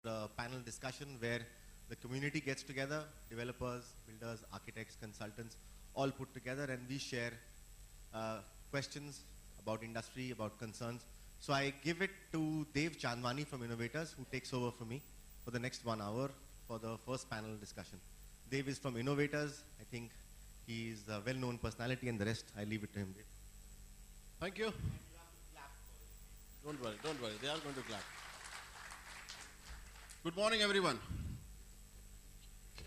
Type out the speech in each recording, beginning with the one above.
a panel discussion where the community gets together, developers, builders, architects, consultants, all put together, and we share questions about industry, about concerns. So I give it to Dev Chandwani from Innovators, who takes over from me for the next 1 hour for the first panel discussion. Dev is from Innovators. I think he's a well-known personality, and the rest, I leave it to him. Dev. Thank you. Don't worry, don't worry. They are going to clap. Good morning, everyone.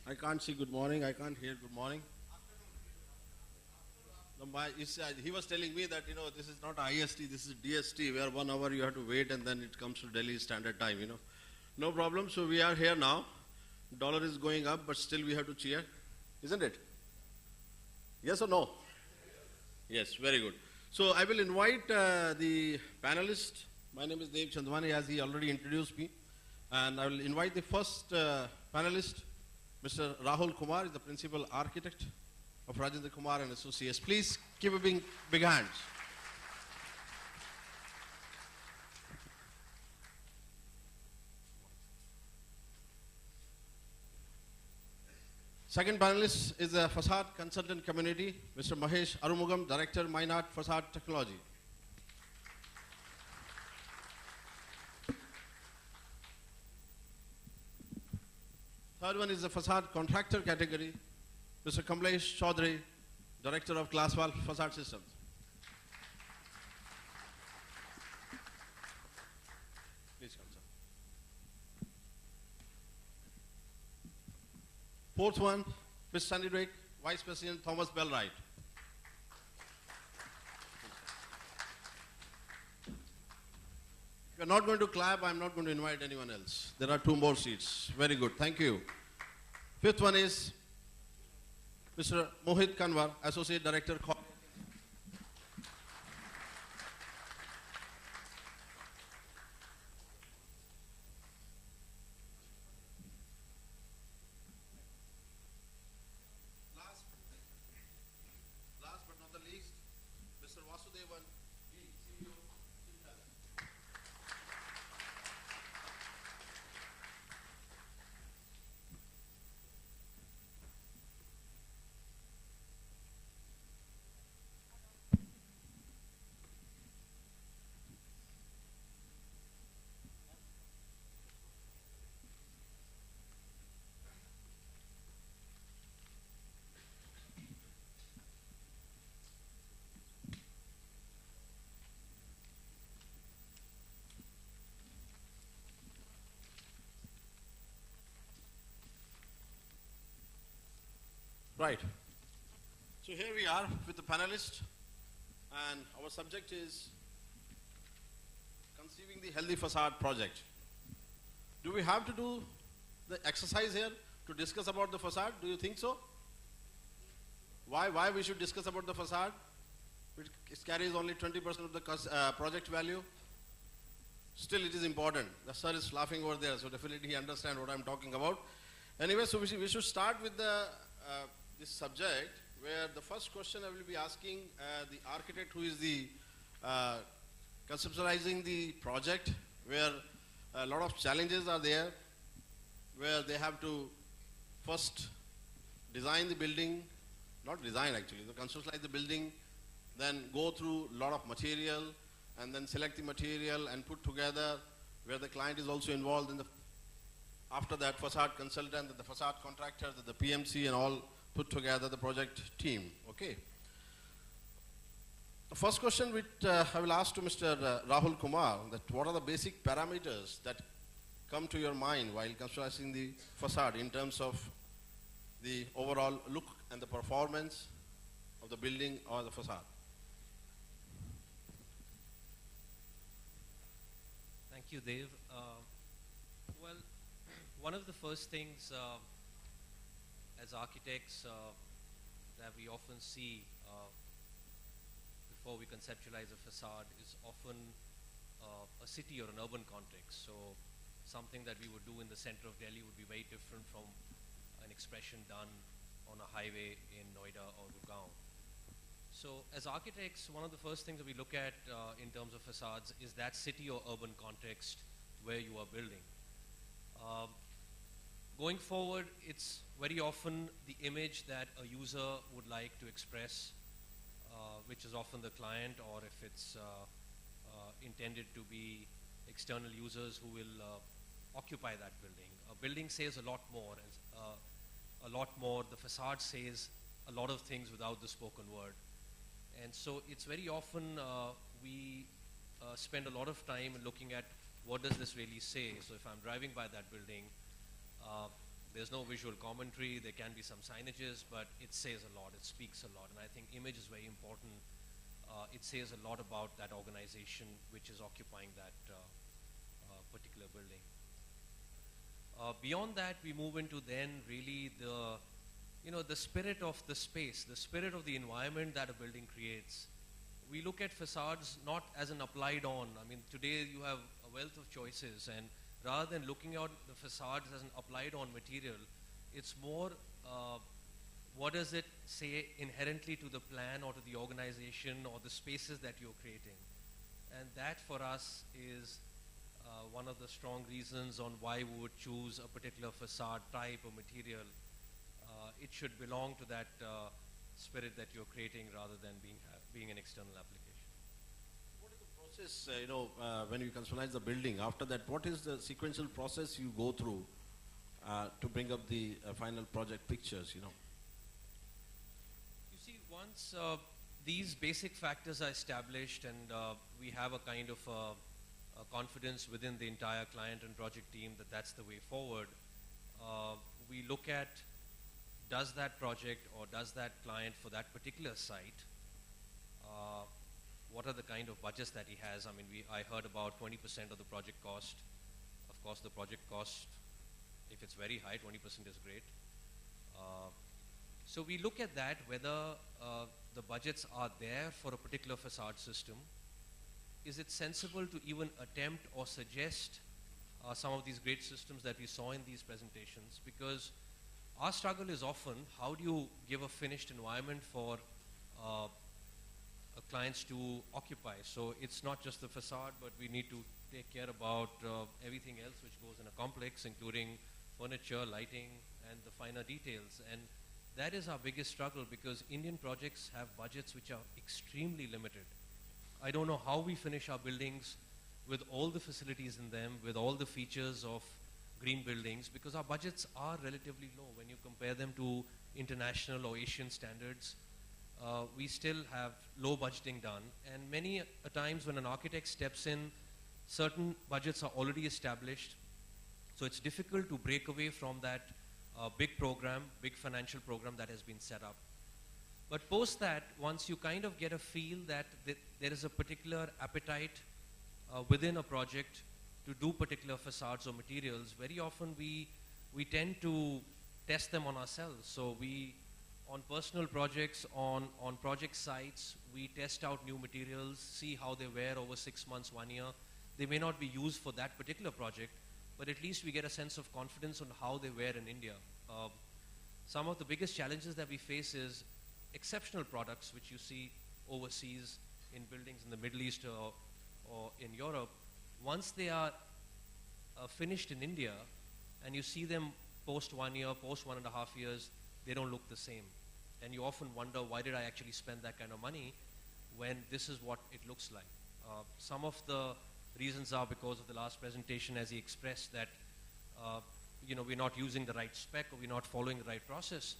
I can't see good morning. I can't hear good morning. No, he was telling me that, this is not IST, this is DST, where 1 hour you have to wait and then it comes to Delhi Standard Time, No problem. So we are here now. Dollar is going up, but still we have to cheer. Isn't it? Yes or no? Yes, very good. So I will invite the panelists. My name is Dev Chandwani, as he already introduced me. And I will invite the first panelist, Mr. Rahul Kumar, is the principal architect of Rajendra Kumar and Associates. Please give a big hands. Second panelist is the Facade Consultant Community, Mr. Mahesh Arumugam, Director, Minart Facade Technology. Third one is the Facade Contractor category, Mr. Kamlesh Chaudhary, Director of Glasswall Facade Systems. Please come, sir. Fourth one, Ms. Sandy Drake, Vice President, Thomas Bellwright. If you're not going to clap, I'm not going to invite anyone else. There are 2 more seats. Very good. Thank you. Fifth one is Mr. Mohit Kanwar, Associate Director. Last but not the least, Mr. Vasudevan, CEO. Right. So here we are with the panelists, and our subject is conceiving the healthy facade project. Do we have to do the exercise here to discuss about the facade? Do you think so? Why we should discuss about the facade? It carries only 20% of the project value. Still, it is important. The sir is laughing over there, so definitely he understands what I'm talking about. Anyway, so we should start with this subject, where the first question I will be asking the architect who is the conceptualizing the project, where a lot of challenges are there, where they have to first design the building, not design actually, they conceptualize the building, then go through a lot of material, and then select the material and put together, where the client is also involved in the, after that facade consultant, the facade contractor, the PMC and all, put together the project team. Okay. The first question which I will ask to Mr. Rahul Kumar, that what are the basic parameters that come to your mind while constructing the facade in terms of the overall look and the performance of the building or the facade? Thank you, Dev. Well, one of the first things as architects that we often see before we conceptualize a facade is often a city or an urban context. So something that we would do in the center of Delhi would be very different from an expression done on a highway in Noida or Gurgaon. So as architects, one of the first things that we look at in terms of facades is that city or urban context where you are building. Going forward, it's very often the image that a user would like to express, which is often the client, or if it's intended to be external users who will occupy that building. A building says a lot more, and a lot more. The facade says a lot of things without the spoken word. And so it's very often we spend a lot of time looking at what does this really say. So if I'm driving by that building, there's no visual commentary, there can be some signages, but it says a lot, it speaks a lot. And I think image is very important. It says a lot about that organization which is occupying that particular building. Beyond that, we move into then really the spirit of the space, the spirit of the environment that a building creates. We look at facades not as an applied on. I mean, today you have a wealth of choices, and rather than looking at the facades as an applied on material, it's more what does it say inherently to the plan or to the organization or the spaces that you're creating. And that for us is one of the strong reasons on why we would choose a particular facade type or material. It should belong to that spirit that you're creating rather than being an external application. What is the process, when you conceptualize the building? After that, what is the sequential process you go through to bring up the final project pictures, You see, once these basic factors are established and we have a kind of a confidence within the entire client and project team that that's the way forward, we look at does that project or does that client for that particular site, what are the kind of budgets that he has? I mean, I heard about 20% of the project cost. Of course, the project cost, if it's very high, 20% is great. So we look at that, whether the budgets are there for a particular facade system. Is it sensible to even attempt or suggest some of these great systems that we saw in these presentations? Because our struggle is often, how do you give a finished environment for clients to occupy? So it's not just the facade, but we need to take care about everything else which goes in a complex, including furniture, lighting, and the finer details. And that is our biggest struggle, because Indian projects have budgets which are extremely limited. I don't know how we finish our buildings with all the facilities in them, with all the features of green buildings, because our budgets are relatively low when you compare them to international or Asian standards. We still have low budgeting done, and many a times when an architect steps in, certain budgets are already established, so it's difficult to break away from that big program, big financial program that has been set up. But post that, once you kind of get a feel that there is a particular appetite within a project to do particular facades or materials, very often we tend to test them on ourselves. So we, on personal projects, on project sites, we test out new materials, see how they wear over 6 months, 1 year. They may not be used for that particular project, but at least we get a sense of confidence on how they wear in India. Some of the biggest challenges that we face is exceptional products which you see overseas in buildings in the Middle East or in Europe. Once they are finished in India and you see them post 1 year, post 1.5 years, they don't look the same. And you often wonder, why did I actually spend that kind of money when this is what it looks like? Some of the reasons are because of the last presentation, as he expressed, that we're not using the right spec or we're not following the right process.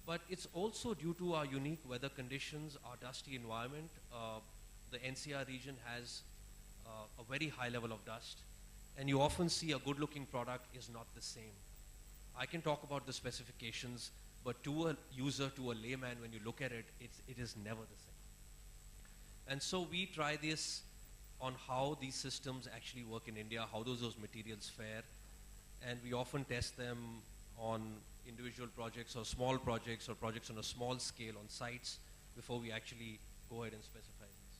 But it's also due to our unique weather conditions, our dusty environment. The NCR region has a very high level of dust, and you often see a good-looking product is not the same. I can talk about the specifications, but to a user, to a layman, when you look at it, it is never the same. And so we try this on how these systems actually work in India, how those materials fare, and we often test them on individual projects or small projects or projects on a small scale on sites before we actually go ahead and specify these.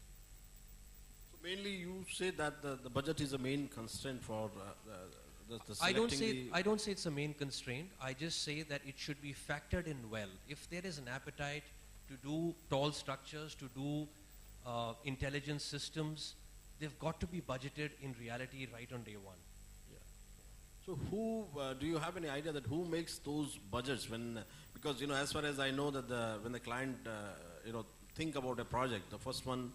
So mainly you say that the budget is a main constraint for the I don't say it's a main constraint. I just say that it should be factored in well. If there is an appetite to do tall structures, to do intelligence systems, they've got to be budgeted in reality right on day one. So who, do you have any idea that who makes those budgets when, because as far as I know that when the client, think about a project, the first one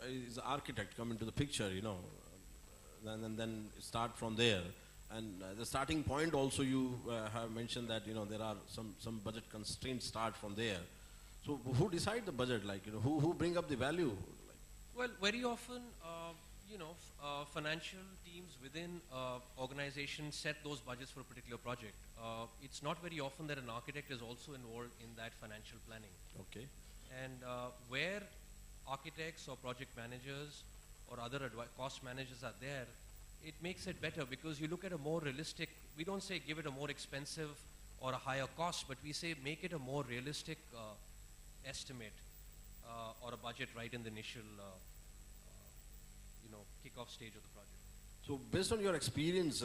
is the architect come into the picture, then start from there. And the starting point also you have mentioned that, there are some budget constraints start from there. So who decide the budget, like, who bring up the value? Like, Well, very often, financial teams within organizations set those budgets for a particular project. It's not very often that an architect is also involved in that financial planning. okay. And where architects or project managers or other cost managers are there, it makes it better because you look at a more realistic, we don't say give it a more expensive or a higher cost, but we say make it a more realistic estimate or a budget right in the initial kickoff stage of the project. So based on your experience,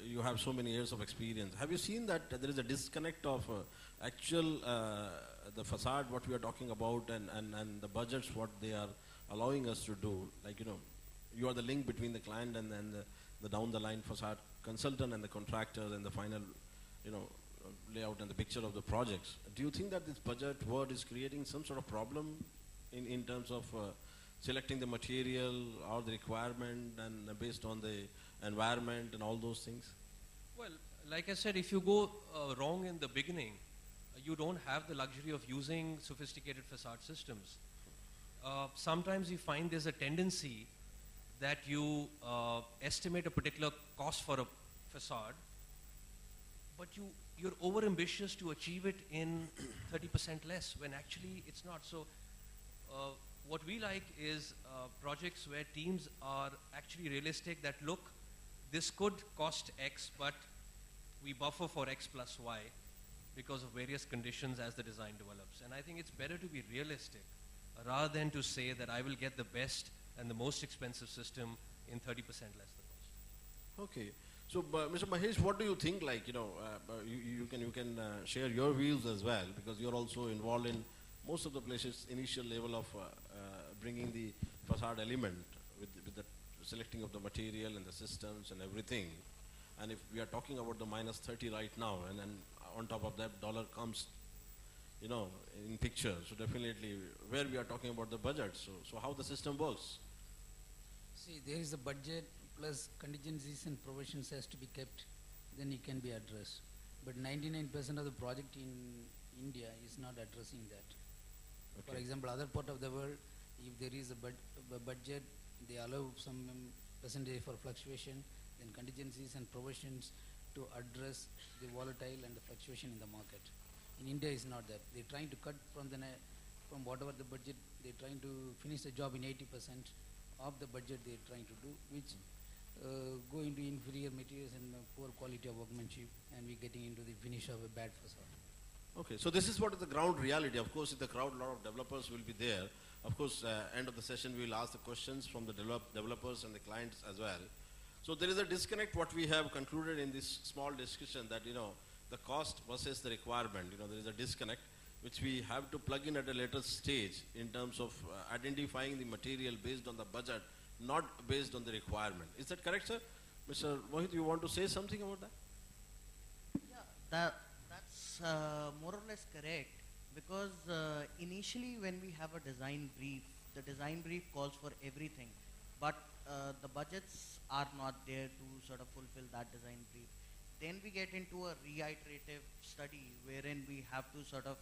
you have so many years of experience. Have you seen that there is a disconnect of actual the facade, what we are talking about, and the budgets, what they are allowing us to do? Like, you are the link between the client and the down the line facade consultant and the contractor and the final, layout and the picture of the projects. Do you think that this budget word is creating some sort of problem in terms of selecting the material or the requirement and based on the environment and all those things? Well, like I said, if you go wrong in the beginning, you don't have the luxury of using sophisticated facade systems. Sometimes you find there's a tendency that you estimate a particular cost for a facade, but you're over ambitious to achieve it in 30% less when actually it's not. So what we like is projects where teams are actually realistic that look, this could cost X, but we buffer for X plus Y because of various conditions as the design develops. And I think it's better to be realistic rather than to say that I will get the best and the most expensive system in 30% less the cost. Okay. So, Mr. Mahesh, what do you think? Like, you can share your views as well, because you're also involved in most of the places initial level of bringing the facade element with the selecting of the material and the systems and everything. And if we are talking about the minus 30 right now, and then on top of that dollar comes, in picture. So definitely, where we are talking about the budget. So how the system works? See, there is a budget plus contingencies and provisions has to be kept, then it can be addressed. But 99% of the project in India is not addressing that. Okay. For example, other part of the world, if there is a budget, they allow some percentage for fluctuation, then contingencies and provisions to address the volatile and the fluctuation in the market. In India, is not that. They're trying to cut from whatever the budget, they're trying to finish the job in 80% of the budget they're trying to do, which go into inferior materials and poor quality of workmanship, and we're getting into the finish of a bad facade. Okay, so this is what is the ground reality. Of course, in the crowd, a lot of developers will be there. Of course, end of the session, we will ask the questions from the developers and the clients as well. So there is a disconnect, what we have concluded in this small discussion, that, the cost versus the requirement, there is a disconnect, which we have to plug in at a later stage in terms of identifying the material based on the budget, not based on the requirement. Is that correct, sir? Mr. Mohit, you want to say something about that? Yeah, that's more or less correct, because initially when we have a design brief, the design brief calls for everything, but the budgets are not there to sort of fulfill that design brief. Then we get into a reiterative study wherein we have to sort of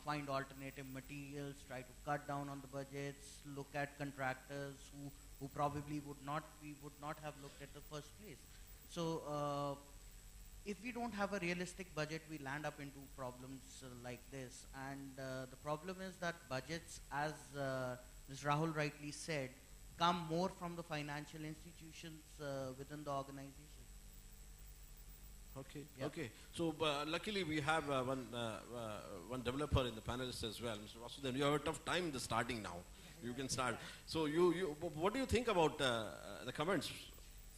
find alternative materials, try to cut down on the budgets, look at contractors who probably would not have looked at the first place. So if we don't have a realistic budget, we land up into problems like this. And the problem is that budgets, as Mr. Rahul rightly said, come more from the financial institutions within the organization. Okay. Yeah. Okay. So luckily we have one developer in the panelists as well, Mr. Vasudev. You have a tough time in the starting now. You can start. So what do you think about the comments?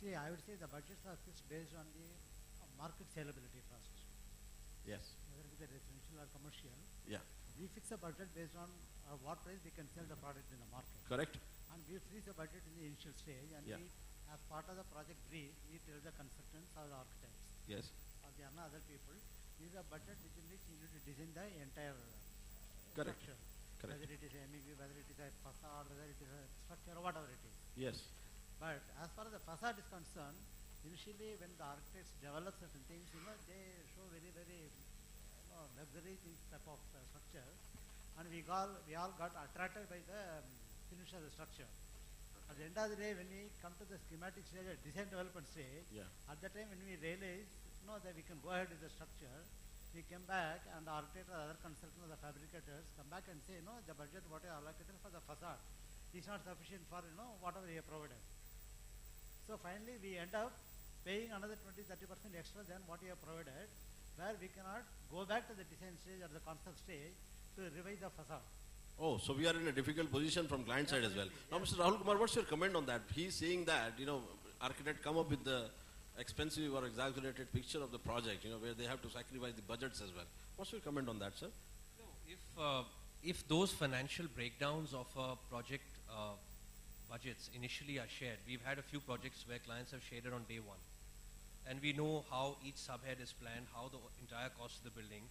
See, I would say the budgets are fixed based on the market saleability first, Yes. whether it is residential or commercial. Yeah. We fix a budget based on what price we can sell the product in the market. Correct. And we freeze the budget in the initial stage, and Yeah. we as part of the project brief, we tell the consultants or the architects Yes. or the other people, this is a budget within which you need to design the entire Correct. structure. Correct. Whether it is MEP, whether it is a facade, whether it is a structure, or whatever it is. Yes. But as far as the facade is concerned, initially when the architects develop certain things, they show very luxury things type of structure, and we all got attracted by the finish of the structure. At the end of the day, when we come to the schematic stage, design development stage, Yeah. at that time when we realize that we can go ahead with the structure, we came back and the architect or other consultants or the fabricators come back and say, no, the budget what I allocated for the facade is not sufficient for whatever we have provided. So finally we end up paying another 20-30% extra than what we have provided, where we cannot go back to the design stage or the concept stage to revise the facade. Oh, so we are in a difficult position from client side as well. Now, Yes. Mr. Rahul Kumar, what's your comment on that? He's saying that, architect come up with the expensive or exaggerated picture of the project, where they have to sacrifice the budgets as well. What's your comment on that, sir? No, if those financial breakdowns of a project budgets initially are shared, we've had a few projects where clients have shared it on day one, and we know how each subhead is planned, how the entire cost of the building.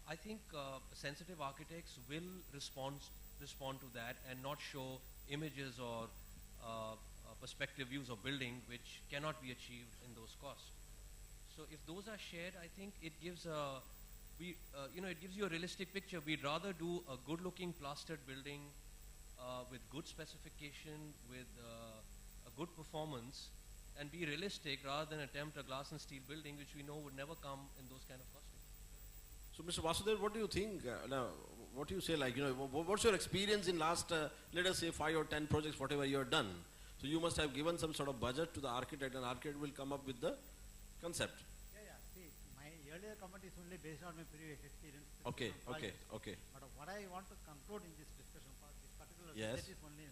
I think sensitive architects will respond to that and not show images or perspective views of building which cannot be achieved in those costs. So if those are shared, I think it gives it gives you a realistic picture. We'd rather do a good-looking plastered building with good specification, with a good performance, and be realistic rather than attempt a glass and steel building which we know would never come in those kind of costing. So, Mr. Vasudev, what do you think? Now, what do you say? What's your experience in last, let us say, 5 or 10 projects, whatever you have done? So, you must have given some sort of budget to the architect, and architect will come up with the concept. Yeah. See, my earlier comment is only based on my previous experience. Okay. But what I want to conclude in this discussion for this particular Yes. subject is only,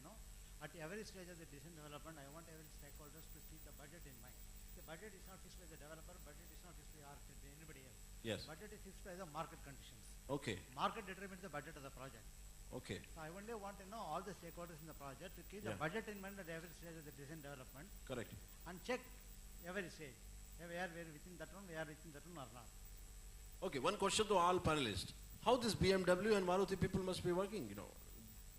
at every stage of the design development, I want every stakeholders to keep the budget in mind. The budget is not fixed by the developer, budget is not fixed by the architect, by anybody else. Yes. Budget is fixed by the market conditions. Okay. Market determines the budget of the project. Okay. So I only want to know all the stakeholders in the project to keep the Yeah. budget in mind at every stage of the design development Correct. and check every stage. We are within that one, we are within that one or not. Okay, one question to all panelists. How this BMW and Maruti people must be working,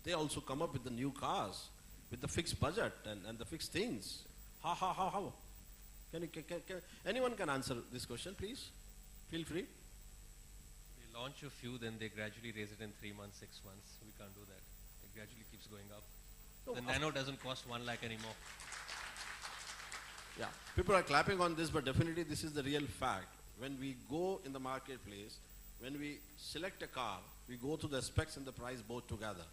They also come up with the new cars, with the fixed budget and the fixed things. How? Anyone can answer this question, please? Feel free. We launch a few, then they gradually raise it in 3 months, 6 months. We can't do that. It gradually keeps going up. No, The Nano doesn't cost 1 lakh anymore. Yeah, people are clapping on this, but definitely this is the real fact. When we go in the marketplace, when we select a car, we go to the specs and the price both together.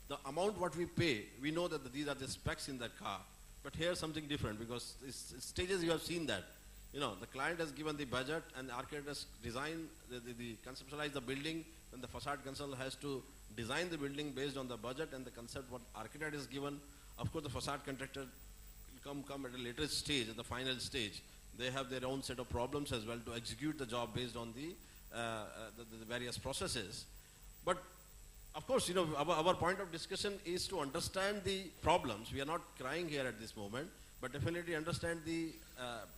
The amount what we pay, we know that these are the specs in that car. But here something different, because it's stages you have seen that. The client has given the budget and the architect has designed, the conceptualize the building, then the facade consultant has to design the building based on the budget and the concept what architect is given. Of course, the facade contractor will come at a later stage, at the final stage. They have their own set of problems as well to execute the job based on the various processes. But of course, our point of discussion is to understand the problems. We are not crying here at this moment, but definitely understand the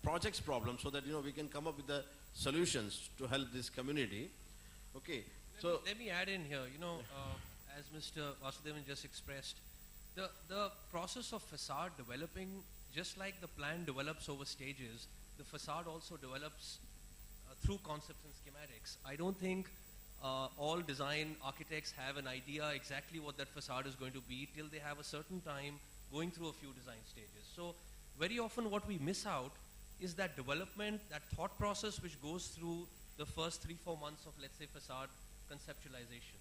project's problems so that we can come up with the solutions to help this community. Okay, so Let me add in here, as Mr. Vasudevan just expressed, the process of facade developing, just like the plan develops over stages, the facade also develops through concepts and schematics. I don't think all design architects have an idea exactly what that facade is going to be till they have a certain time going through a few design stages. So very often what we miss out is that development, that thought process which goes through the first 3-4 months of, let's say, facade conceptualization.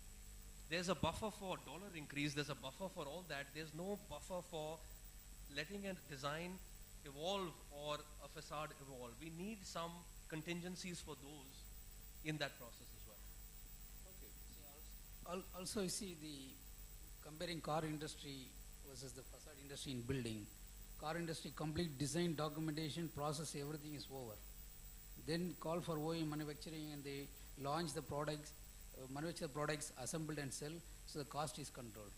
There's a buffer for dollar increase, there's a buffer for all that. There's no buffer for letting a design evolve or a facade evolve. We need some contingencies for those in that process as well. Also, you see comparing car industry versus the facade industry in building. Car industry complete design, documentation, process, everything is over. Then call for OEM manufacturing and they launch the products, manufacture products, assembled and sell, so the cost is controlled.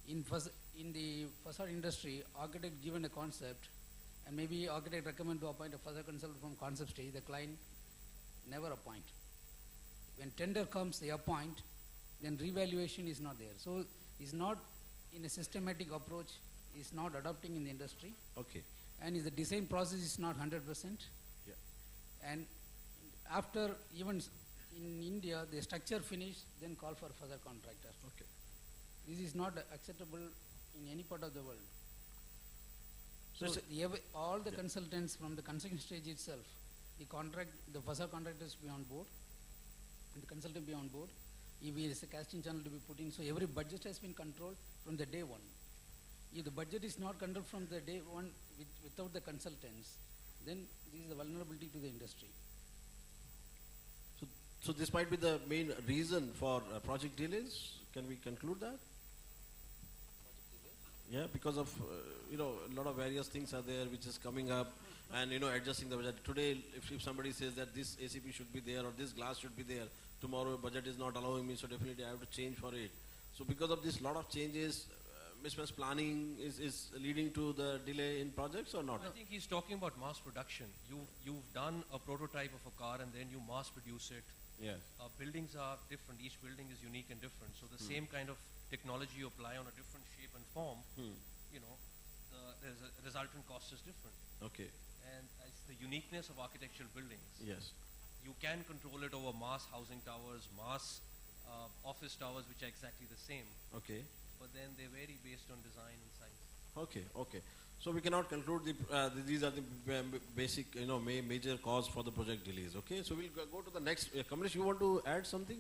in the facade industry, architect given a concept, and maybe architect recommend to appoint a facade consultant from concept stage, the client never appoint. When tender comes, they appoint, then revaluation is not there. So it's not in a systematic approach, is not adopting in the industry, Okay. and is the design process is not 100%. Yeah. And after even in India, the structure finish, then call for further contractor. Okay. This is not acceptable in any part of the world. So So it's all the yeah. consultants from the construction stage itself, the facade contractors be on board, and the consultant be on board. If there is a casting channel to be put in, so every budget has been controlled from the day one. If the budget is not controlled from the day one without the consultants, then this is a vulnerability to the industry. So this might be the main reason for project delays. Can we conclude that? Yeah, because of a lot of various things are there which is coming up, and adjusting the budget. Today, if somebody says that this ACP should be there or this glass should be there, tomorrow budget is not allowing me, so definitely I have to change for it. So because of this lot of changes, mismatch planning is leading to the delay in projects or not? I think he's talking about mass production. You've done a prototype of a car and then you mass produce it. Yes. Buildings are different. Each building is unique and different. So the same kind of technology you apply on a different shape and form, the resultant cost is different. Okay. And it's the uniqueness of architectural buildings. Yes. You can control it over mass housing towers, mass office towers, which are exactly the same. Okay. But then they vary based on design and size. Okay. Okay. So we cannot conclude these are the basic, major cause for the project delays. Okay. So we'll go to the next. Kamlesh, you want to add something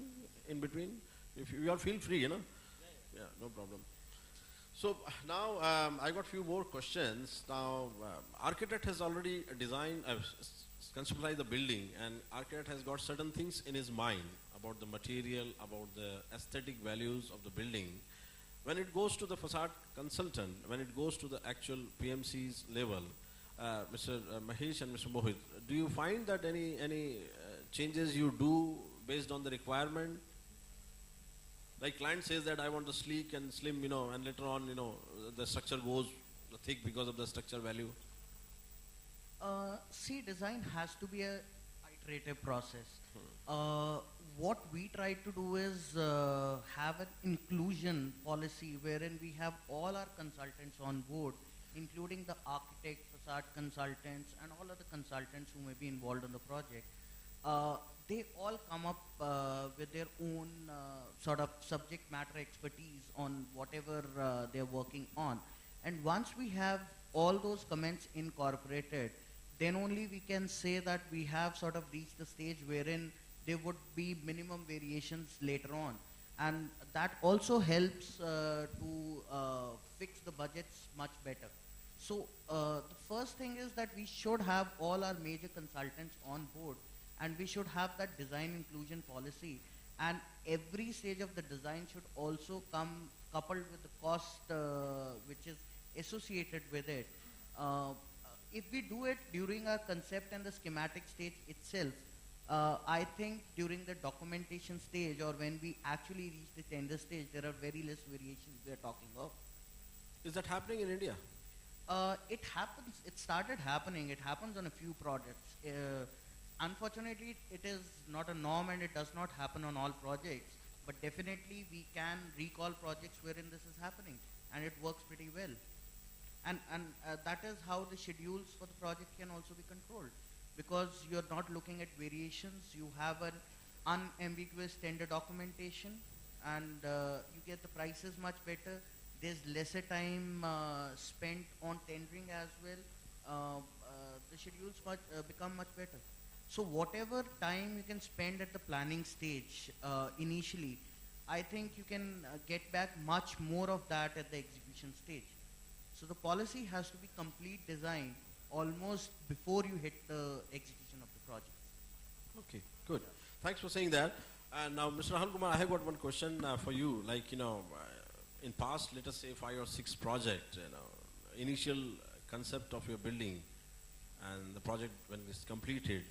in between? If you all feel free, Yeah, no problem. So now I got few more questions. Now, architect has already designed, conceptualized the building, and architect has got certain things in his mind about the material, about the aesthetic values of the building. When it goes to the facade consultant, when it goes to the actual PMC's level, Mr. Mahesh and Mr. Mohit, do you find that any changes you do based on the requirement? Like client says that I want the sleek and slim, and later on, the structure goes thick because of the structure value. See, design has to be a iterative process. What we try to do is have an inclusion policy wherein we have all our consultants on board, including the architect, facade consultants, and all other consultants who may be involved in the project. They all come up with their own sort of subject matter expertise on whatever they're working on. And once we have all those comments incorporated, then only we can say that we have sort of reached the stage wherein there would be minimum variations later on. And that also helps to fix the budgets much better. So the first thing is that we should have all our major consultants on board, and we should have that design inclusion policy, and every stage of the design should also come coupled with the cost which is associated with it. If we do it during our concept and the schematic stage itself, I think during the documentation stage or when we actually reach the tender stage, there are very less variations we are talking of. Is that happening in India? It happens, it started happening, it happens on a few projects. Unfortunately, it is not a norm and it does not happen on all projects, but definitely we can recall projects wherein this is happening and it works pretty well. And that is how the schedules for the project can also be controlled, because you're not looking at variations, you have an unambiguous tender documentation, and you get the prices much better. There's lesser time spent on tendering as well. The schedules become much better. So whatever time you can spend at the planning stage initially, I think you can get back much more of that at the execution stage. So the policy has to be complete design almost before you hit the execution of the project. Okay, good. Thanks for saying that. And now, Mr. Rahul Kumar, I have got one question for you. Like, in past, let us say 5 or 6 projects, initial concept of your building and the project when it's completed,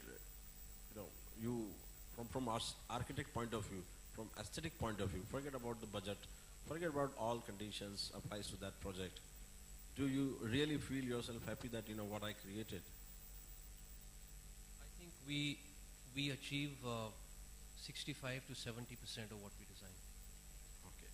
you, from architect point of view, from aesthetic point of view, forget about the budget, forget about all conditions applies to that project. Do you really feel yourself happy that, what I created? I think we achieve 65 to 70% of what we design. Okay.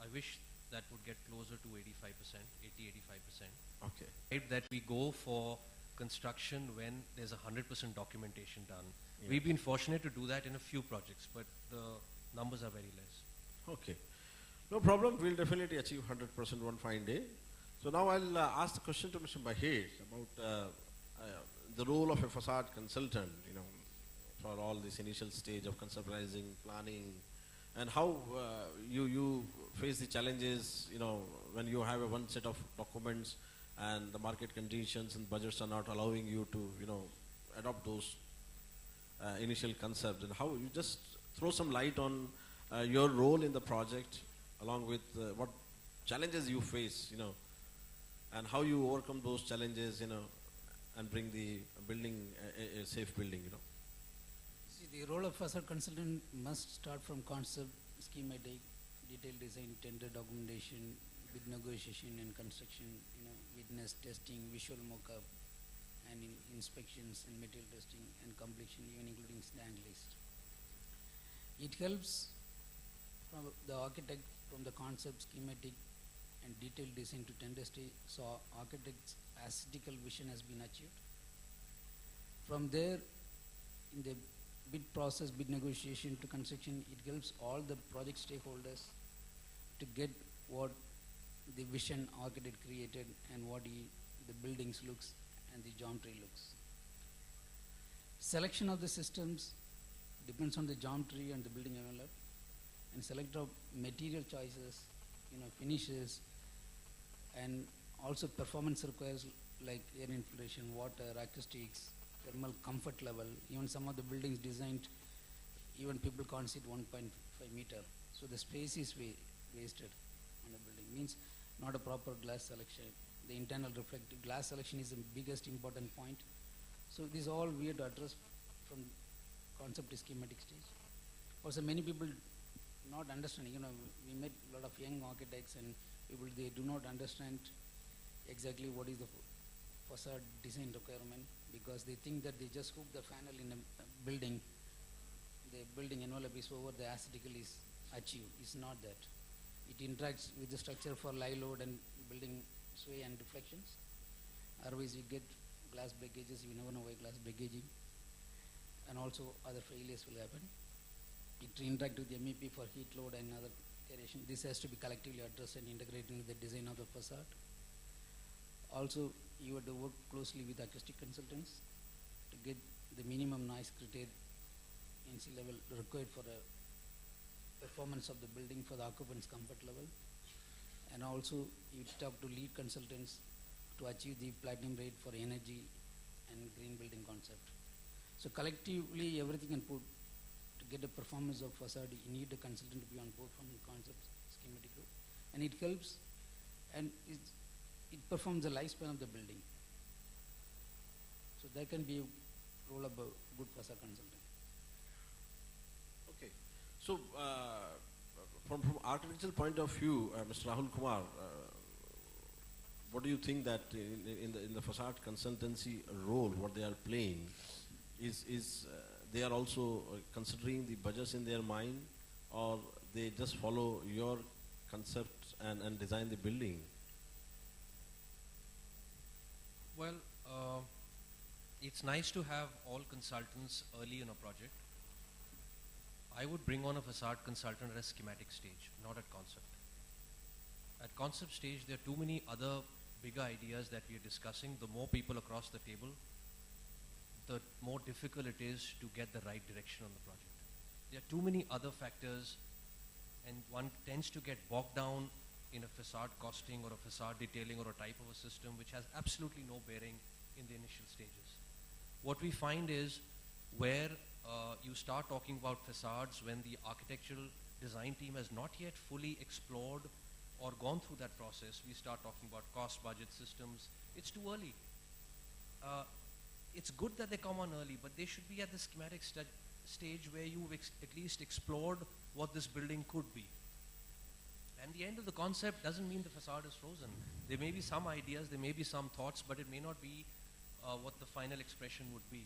I wish that would get closer to 85%, 80-85%. Okay. Right, that we go for construction when there's 100% documentation done. Yes. We've been fortunate to do that in a few projects, but the numbers are very less. Okay. No problem. We'll definitely achieve 100% one fine day. So now I'll ask the question to Mr. Mahesh about the role of a facade consultant, for all this initial stage of conceptualizing, planning, and how you face the challenges, when you have one set of documents and the market conditions and budgets are not allowing you to, adopt those initial concepts, and how you just throw some light on your role in the project along with what challenges you face, and how you overcome those challenges, and bring the building a safe building, See, the role of facade consultant must start from concept, schematic, detailed design, tender documentation, bid negotiation and construction, witness testing, visual mock-up, and inspections and material testing and completion, even including stand list. It helps from the architect from the concept, schematic, and detailed design to tender stage, so architect's aesthetical vision has been achieved. From there, in the bid process, bid negotiation to construction, it helps all the project stakeholders to get what the vision architect created and what the buildings looks and the geometry looks. Selection of the systems depends on the geometry and the building envelope, and select of material choices, finishes, and also performance requires like air infiltration, water, acoustics, thermal comfort level. Even some of the buildings designed, even people can't sit 1.5 meter. So the space is wasted on the building. Means not a proper glass selection. The internal reflective glass selection is the biggest important point. So these all we have to address from concept to schematic stage. Also many people not understanding, we met a lot of young architects and people, they do not understand exactly what is the facade design requirement, because they think that they just hook the panel in a building, the building envelope is over, the aesthetical is achieved. It's not that. It interacts with the structure for live load and building sway and deflections. Otherwise you get glass breakages, you never know why glass breakaging, and also other failures will happen. It interact with the MEP for heat load and other aeration. This has to be collectively addressed and integrated into the design of the facade. Also, you have to work closely with acoustic consultants to get the minimum noise criteria in sea level required for a performance of the building for the occupant's comfort level. And also, you talk to lead consultants to achieve the platinum rate for energy and green building concept. So collectively, everything can put to get the performance of facade. You need a consultant to be on board from the concept, schematic, and it helps, and it performs the lifespan of the building. So that can be a role of a good facade consultant. Okay. So, from architectural point of view, Mr. Rahul Kumar, what do you think that in the facade consultancy role, what they are playing, is they are also considering the budgets in their mind, or they just follow your concept and design the building? Well, it's nice to have all consultants early in a project. I would bring on a facade consultant at a schematic stage, not at concept. At concept stage, there are too many other bigger ideas that we are discussing. The more people across the table, the more difficult it is to get the right direction on the project. There are too many other factors, and one tends to get bogged down in a facade costing or a facade detailing or a type of a system which has absolutely no bearing in the initial stages. What we find is where you start talking about facades when the architectural design team has not yet fully explored or gone through that process, we start talking about cost, budget, systems. It's too early. It's good that they come on early, but they should be at the schematic stage where you've at least explored what this building could be. And the end of the concept doesn't mean the facade is frozen. There may be some ideas, there may be some thoughts, but it may not be what the final expression would be.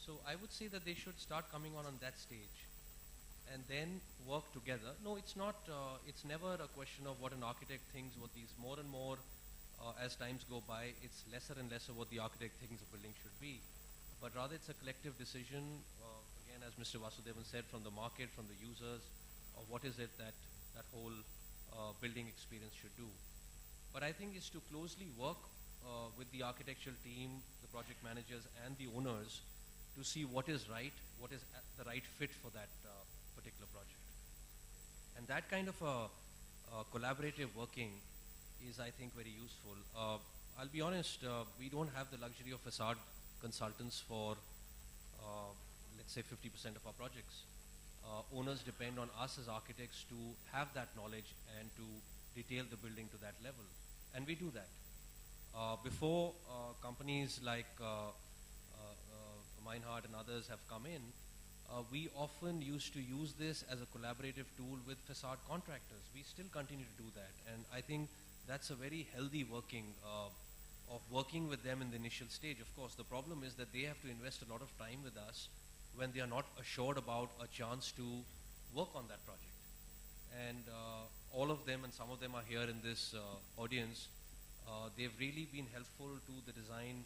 So I would say that they should start coming on that stage and then work together. No, it's not, it's never a question of what an architect thinks, what these more and more, as times go by, it's lesser and lesser what the architect thinks a building should be. But rather it's a collective decision, again, as Mr. Vasudevan said, from the market, from the users, of what is it that that whole building experience should do. But I think is to closely work with the architectural team, the project managers and the owners to see what is right, what is the right fit for that particular project. And that kind of collaborative working is, I think, very useful. I'll be honest, we don't have the luxury of facade consultants for, let's say, 50% of our projects. Owners depend on us as architects to have that knowledge and to detail the building to that level. And we do that. Before companies like Meinhardt and others have come in, we often used to use this as a collaborative tool with facade contractors. We still continue to do that. And I think that's a very healthy working of working with them in the initial stage. Of course, the problem is that they have to invest a lot of time with us when they are not assured about a chance to work on that project. And all of them, and some of them are here in this audience, they've really been helpful to the design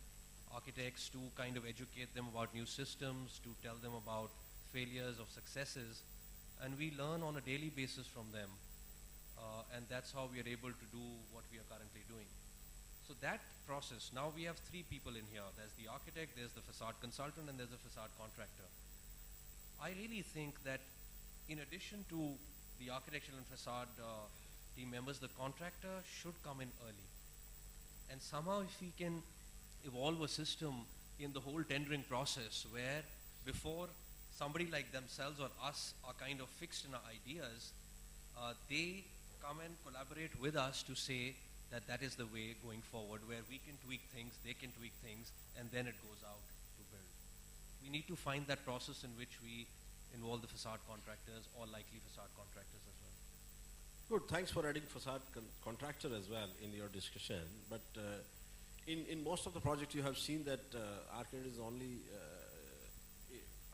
architects to kind of educate them about new systems, to tell them about failures or successes, and we learn on a daily basis from them. And that's how we are able to do what we are currently doing. So that process, now we have three people in here. There's the architect, there's the facade consultant, and there's the facade contractor. I really think that in addition to the architectural and facade team members, the contractor should come in early. And somehow if we can evolve a system in the whole tendering process where before somebody like themselves or us are kind of fixed in our ideas, they come and collaborate with us to say that that is the way going forward, where we can tweak things, they can tweak things, and then it goes out to build. We need to find that process in which we involve the facade contractors or likely facade contractors as well. Good, thanks for adding facade contractor as well in your discussion. But in most of the projects you have seen that architect is only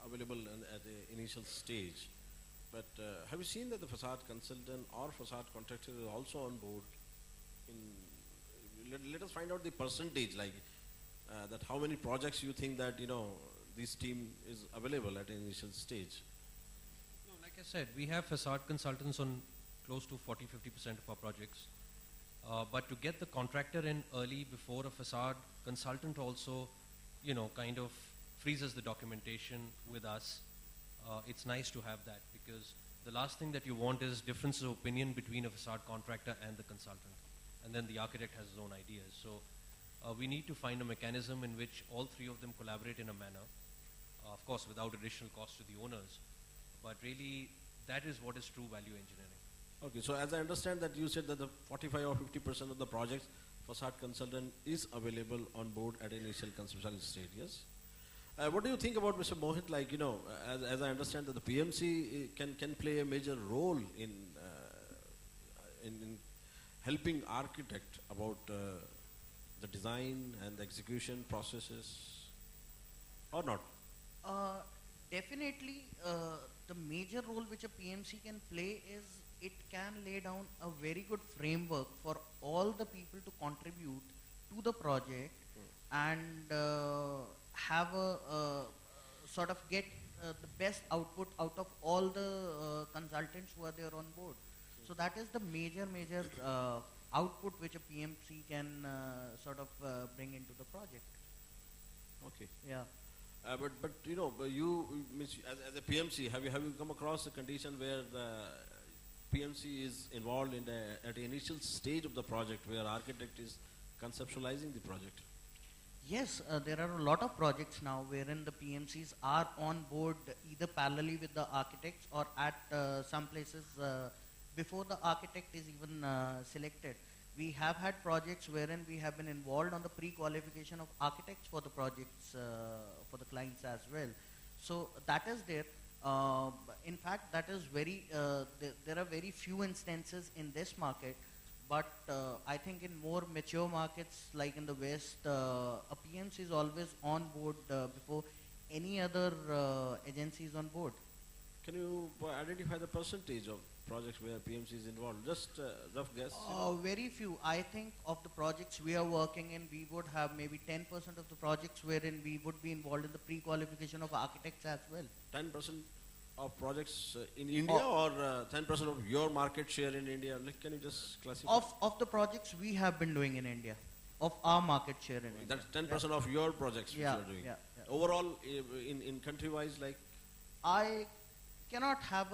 available at the initial stage. But have you seen that the facade consultant or facade contractor is also on board? Let us find out the percentage, like that how many projects you think that this team is available at an initial stage. No, like I said, we have facade consultants on close to 40-50% of our projects. But to get the contractor in early before a facade consultant also, kind of freezes the documentation with us. It's nice to have that because the last thing that you want is differences of opinion between a facade contractor and the consultant. And then the architect has his own ideas. So we need to find a mechanism in which all three of them collaborate in a manner, of course without additional cost to the owners. But really, that is what is true value engineering. Okay, so as I understand that you said that the 45 or 50% of the projects, facade consultant is available on board at initial conceptual stage, yes? What do you think about Mr. Mohit? Like, as I understand that the PMC can play a major role in helping architect about the design and the execution processes, or not? Definitely, the major role which a PMC can play is it can lay down a very good framework for all the people to contribute to the project and have a sort of get the best output out of all the consultants who are there on board. So that is the major output which a PMC can sort of bring into the project. Okay. Yeah. But you as a PMC, have you come across a condition where the PMC is involved at the initial stage of the project where architect is conceptualizing the project? Yes, there are a lot of projects now wherein the PMCs are on board either parallelly with the architects or at some places before the architect is even selected. We have had projects wherein we have been involved on the pre-qualification of architects for the projects for the clients as well. So that is there. In fact, that is there are very few instances in this market, but I think in more mature markets like in the West, a PMC is always on board before any other agency is on board. Can you identify the percentage of projects where PMC is involved? Just rough guess. Very few. I think of the projects we are working in, we would have maybe 10% of the projects wherein we would be involved in the pre-qualification of architects as well. 10% of projects in India, or 10% of your market share in India? Like, can you just classify? Of the projects we have been doing in India, of our market share in India. That's 10% of your projects which you Yeah, are doing. yeah. Overall, in country-wise, like, I cannot have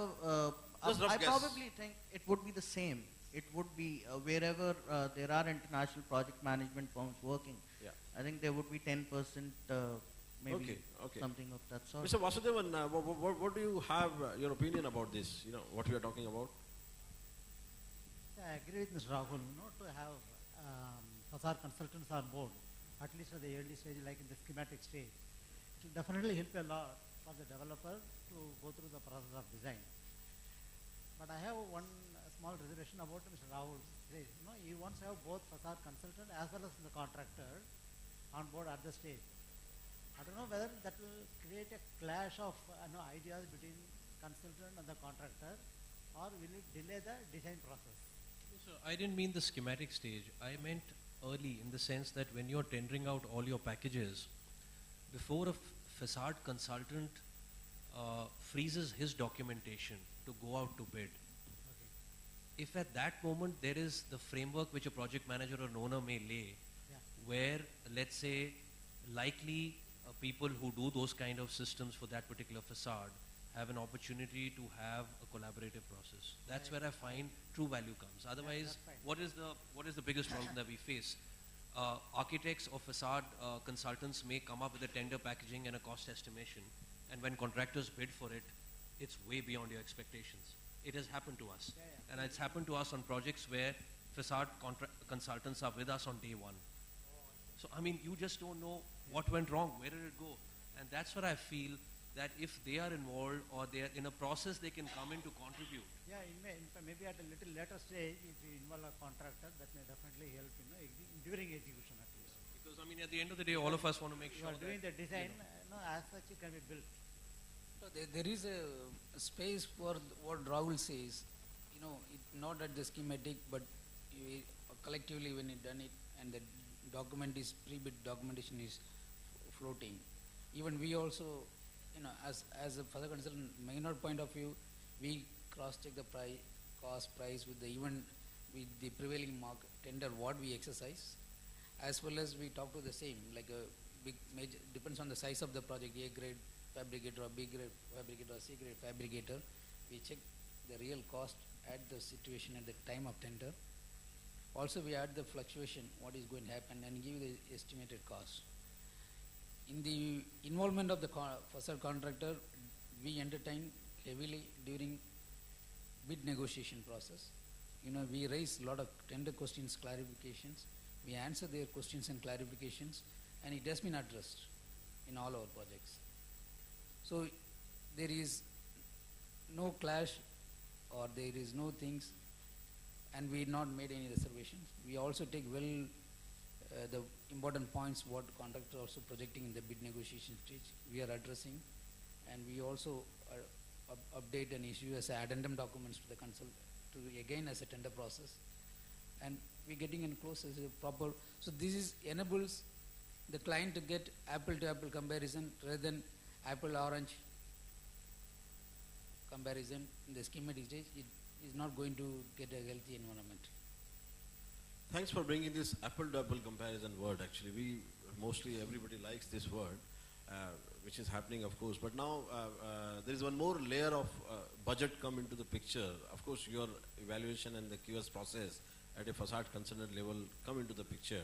Just rough I guess. probably think it would be the same. It would be wherever there are international project management firms working. Yeah. I think there would be 10%, maybe Okay. something of that sort. Mr. Vasudevan, what do you have your opinion about this? You know what we are talking about. I agree with Mr. Rahul, to have facade consultants on board, at least at the early stage, like in the schematic stage. It will definitely help a lot for the developer to go through the process of design. But I have one small reservation about Mr. Rahul's stage. He wants to have both facade consultant as well as the contractor on board at the stage. I don't know whether that will create a clash of ideas between consultant and the contractor, or will it delay the design process? So I didn't mean the schematic stage. I meant early, in the sense that when you're tendering out all your packages, before a facade consultant freezes his documentation to go out to bid, if at that moment there is the framework which a project manager or an owner may lay, where, let's say, likely people who do those kind of systems for that particular facade have an opportunity to have a collaborative process. That's where I find true value comes. Otherwise, what is the biggest problem that we face? Architects or facade consultants may come up with a tender packaging and a cost estimation, and when contractors bid for it, it's way beyond your expectations. It has happened to us. And it's happened to us on projects where facade consultants are with us on day one. So, I mean, you just don't know what went wrong, where did it go? And that's what I feel, that if they are involved or they are in a process, they can come in to contribute. Yeah, maybe at a little later stage, if you involve a contractor, that may definitely help during execution at least. Because, I mean, at the end of the day, all of us want to make You sure are that, doing the design, as such it can be built. So there is a space for what Rahul says, not at the schematic, but collectively when you done it and the document is, pre-bid documentation is floating. Even we also, as a further consultant, minor point of view, we cross-check the cost price with the prevailing market tender what we exercise, as well as we talk to the same, like a big major, depends on the size of the project, A grade fabricator or B grade fabricator or C grade fabricator. We check the real cost at the situation at the time of tender. Also we add the fluctuation, what is going to happen, and give the estimated cost. In the involvement of the facade contractor, we entertain heavily during bid negotiation process. We raise a lot of tender questions, clarifications. We answer their questions and clarifications, and it has been addressed in all our projects. So there is no clash, or there is no things, and we not made any reservations. We also take the important points what contractor also projecting in the bid negotiation stage we are addressing, and we also update and issue as addendum documents to the consult again as a tender process, and we're getting in close as a proper. So this enables the client to get apple to apple comparison rather than apple orange comparison in the schematic stage. It is not going to get a healthy environment. Thanks for bringing this apple-to-apple comparison word. Actually, mostly everybody likes this word, which is happening, of course. But now there is one more layer of budget come into the picture. Of course, your evaluation and the QS process at a facade consultant level come into the picture,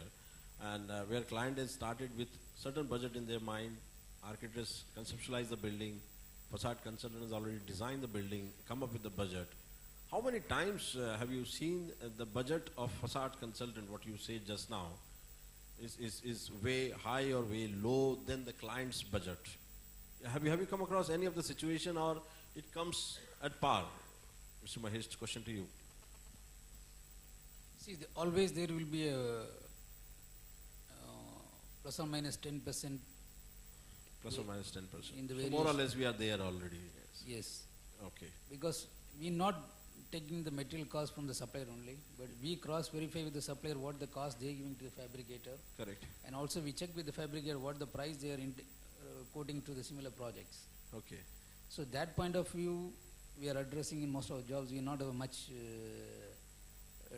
and where client has started with certain budget in their mind, architects conceptualize the building, facade consultant has already designed the building, come up with the budget. How many times have you seen the budget of facade consultant, what you said just now, is way high or way low than the client's budget? Have you come across any of the situation, or it comes at par? Mr. Mahesh, question to you. See, always there will be a plus or minus 10%. Plus or minus 10%. In the So more or various- less we are there already. Yes. Yes, Okay. because we not taking the material cost from the supplier only, but we cross verify with the supplier what the cost they are giving to the fabricator, Correct. and also we check with the fabricator what the price they are quoting to the similar projects. Okay. So that point of view, we are addressing in most of our jobs. We not have much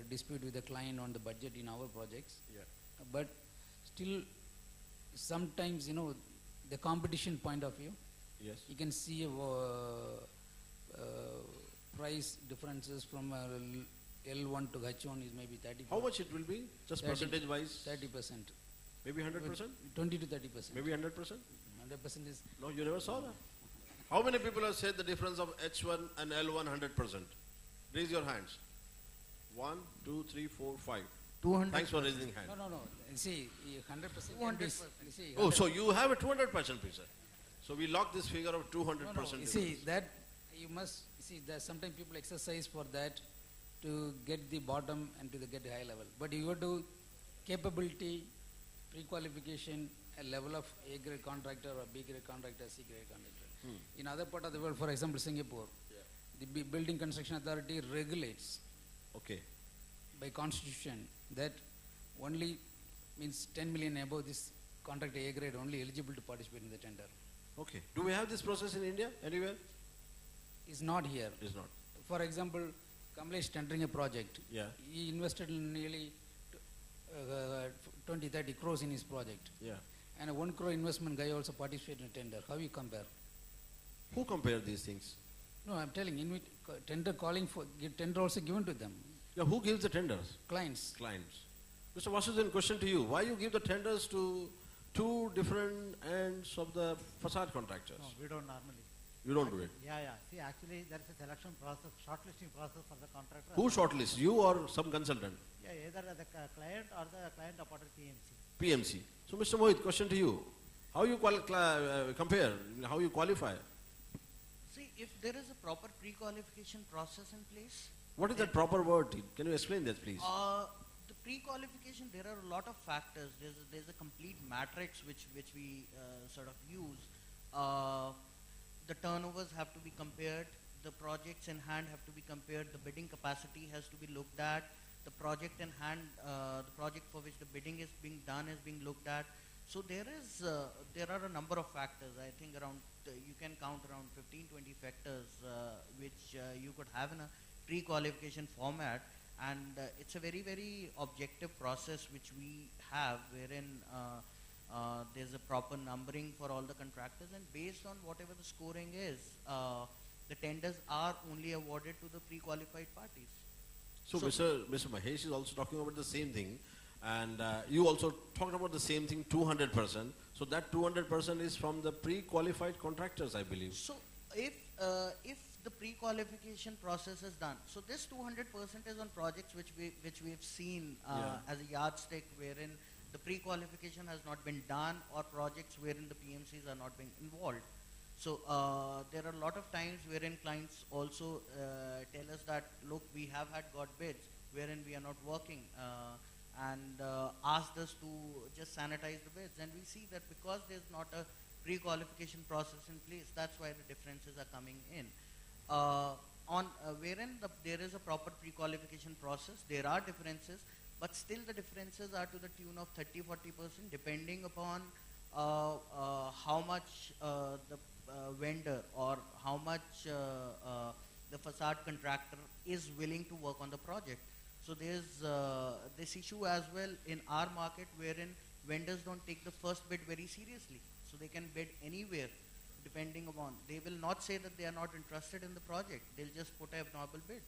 dispute with the client on the budget in our projects. Yeah. But still, sometimes, the competition point of view, Yes. you can see price differences from L1 to H1 is maybe 30%. How much it will be? Just 30. percentage wise? 30%. Maybe 100%? 20 to 30%. Maybe 100%? 100% is, No, you never saw that. How many people have said the difference of H1 and L1 100%? Raise your hands. 1, 2, 3, 4, 5. 200. Thanks for raising hand. no. See, 100%. 200%. You see, Oh, so you have a 200% pizza. So we lock this figure of 200%. No, you see that you must see that sometimes people exercise for that to get the bottom and to get the high level. But you go to capability, pre-qualification, a level of A grade contractor or B grade contractor, C grade contractor. In other part of the world, for example, Singapore, the Building Construction Authority regulates Okay. by constitution that only means 10 million above this contractor A grade only eligible to participate in the tender. Okay. Do we have this process in India anywhere? Is not here. It's not. For example, Kamlesh tendering a project. Yeah. He invested nearly 20-30 crores in his project. Yeah. And a 1 crore investment guy also participated in a tender. How you compare? Who compare these things? No, I'm telling you, tender calling for, tender also given to them. Yeah, who gives the tenders? Clients. Clients. Mr. Vasudevan, question to you. Why you give the tenders to two different ends of the facade contractors? No, we don't normally. You don't do it. Yeah. See, actually, there is a selection process, shortlisting process for the contractor. Who shortlists, you or some consultant? Yeah, either the client or the client appointed PMC. PMC. So, Mr. Mohit, question to you. How you compare? How you qualify? See, if there is a proper pre-qualification process in place, What is that proper word? Can you explain that, please? the pre-qualification, there are a lot of factors. There's a complete matrix which we sort of use. The turnovers have to be compared. The projects in hand have to be compared. The bidding capacity has to be looked at. The project in hand, the project for which the bidding is being done is being looked at. So there are a number of factors. I think around you can count around 15-20 factors which you could have in a pre-qualification format, and it's a very, very objective process which we have, wherein there's a proper numbering for all the contractors, and based on whatever the scoring is, the tenders are only awarded to the pre-qualified parties. So, So- Mr. Mahesh is also talking about the same thing, and you also talked about the same thing, 200%. So that 200% is from the pre-qualified contractors, I believe. So if the pre-qualification process is done, so this 200% is on projects which we have seen Yeah. as a yardstick, wherein the pre-qualification has not been done, or projects wherein the PMCs are not being involved. So there are a lot of times wherein clients also tell us that, look, we have got bids wherein we are not working, and asked us to just sanitize the bids, and we see that because there's not a pre-qualification process in place, that's why the differences are coming in. Wherein there is a proper pre-qualification process, there are differences, but still the differences are to the tune of 30-40%, depending upon how much the vendor or how much the facade contractor is willing to work on the project. So there's this issue as well in our market, wherein vendors don't take the first bid very seriously. So they can bid anywhere depending upon. They will not say that they are not interested in the project. They'll just put a abnormal bid.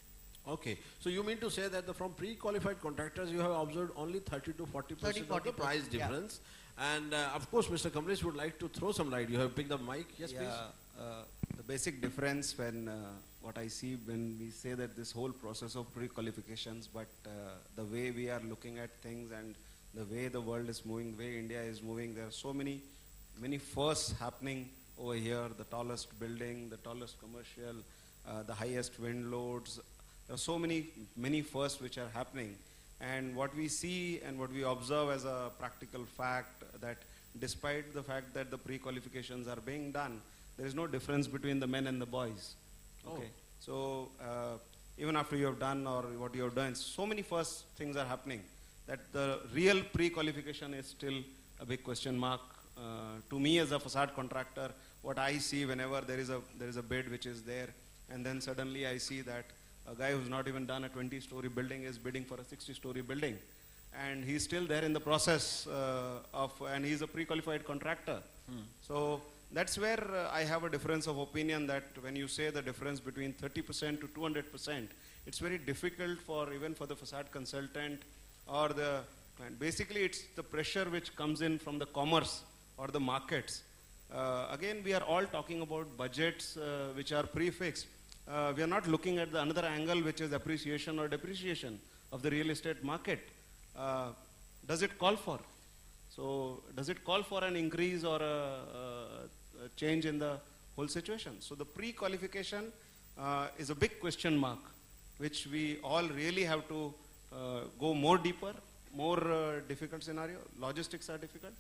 Okay. So you mean to say that from pre-qualified contractors, you have observed only 30 to 40% of the price 40%, yeah. difference. And of course, Mr. Kamlesh would like to throw some light. You have picked up mic. Yes, please. The basic difference when what I see when we say that this whole process of pre-qualifications, but the way we are looking at things and the way the world is moving, the way India is moving, there are so many firsts happening over here, the tallest building, the tallest commercial, the highest wind loads. There are so many firsts which are happening. And what we see and what we observe as a practical fact, that despite the fact that the pre-qualifications are being done, there is no difference between the men and the boys. Okay. So even after you have done or what you have done, so many first things are happening that the real pre-qualification is still a big question mark. To me as a facade contractor, what I see whenever there is a bid which is there, and then suddenly I see that a guy who's not even done a 20-story building is bidding for a 60-story building, and he's still there in the process and he's a pre-qualified contractor. So that's where I have a difference of opinion, that when you say the difference between 30% to 200%, it's very difficult even for the facade consultant or the client. Basically, it's the pressure which comes in from the commerce or the markets. Again, we are all talking about budgets which are prefixed. We are not looking at the another angle, which is appreciation or depreciation of the real estate market. Does it call for? So does it call for an increase or a change in the whole situation? So the pre-qualification is a big question mark, which we all really have to go more deeper, more difficult scenario. Logistics are difficult.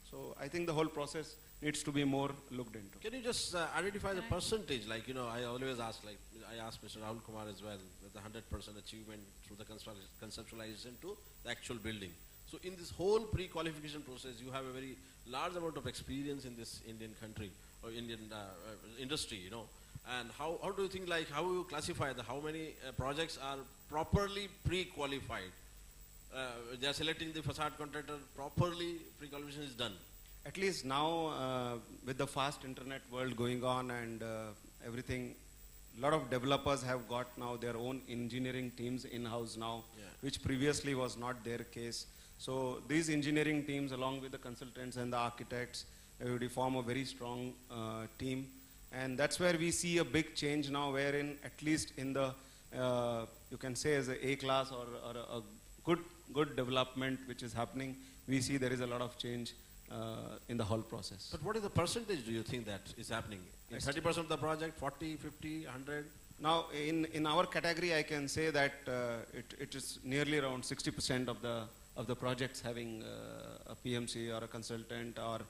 So I think the whole process needs to be more looked into. Can you just identify the percentage? Like, I always ask, like I asked Mr. Rahul Kumar as well, with the 100% achievement through the conceptualization to the actual building. So in this whole pre-qualification process, you have a very large amount of experience in this Indian country or Indian industry, And how do you think, like, how you classify how many projects are properly pre-qualified? They are selecting the facade contractor properly, pre-qualification is done. At least now, with the fast internet world going on and everything, a lot of developers have got now their own engineering teams in-house now, which previously was not their case. So these engineering teams, along with the consultants and the architects, they form a very strong team. And that's where we see a big change now, wherein at least in the, you can say as a class or a good development which is happening, we see there is a lot of change in the whole process. But what is the percentage do you think that is happening? 30% of the project, 40, 50, 100? Now in our category, I can say that it is nearly around 60% of the projects having a PMC or a consultant or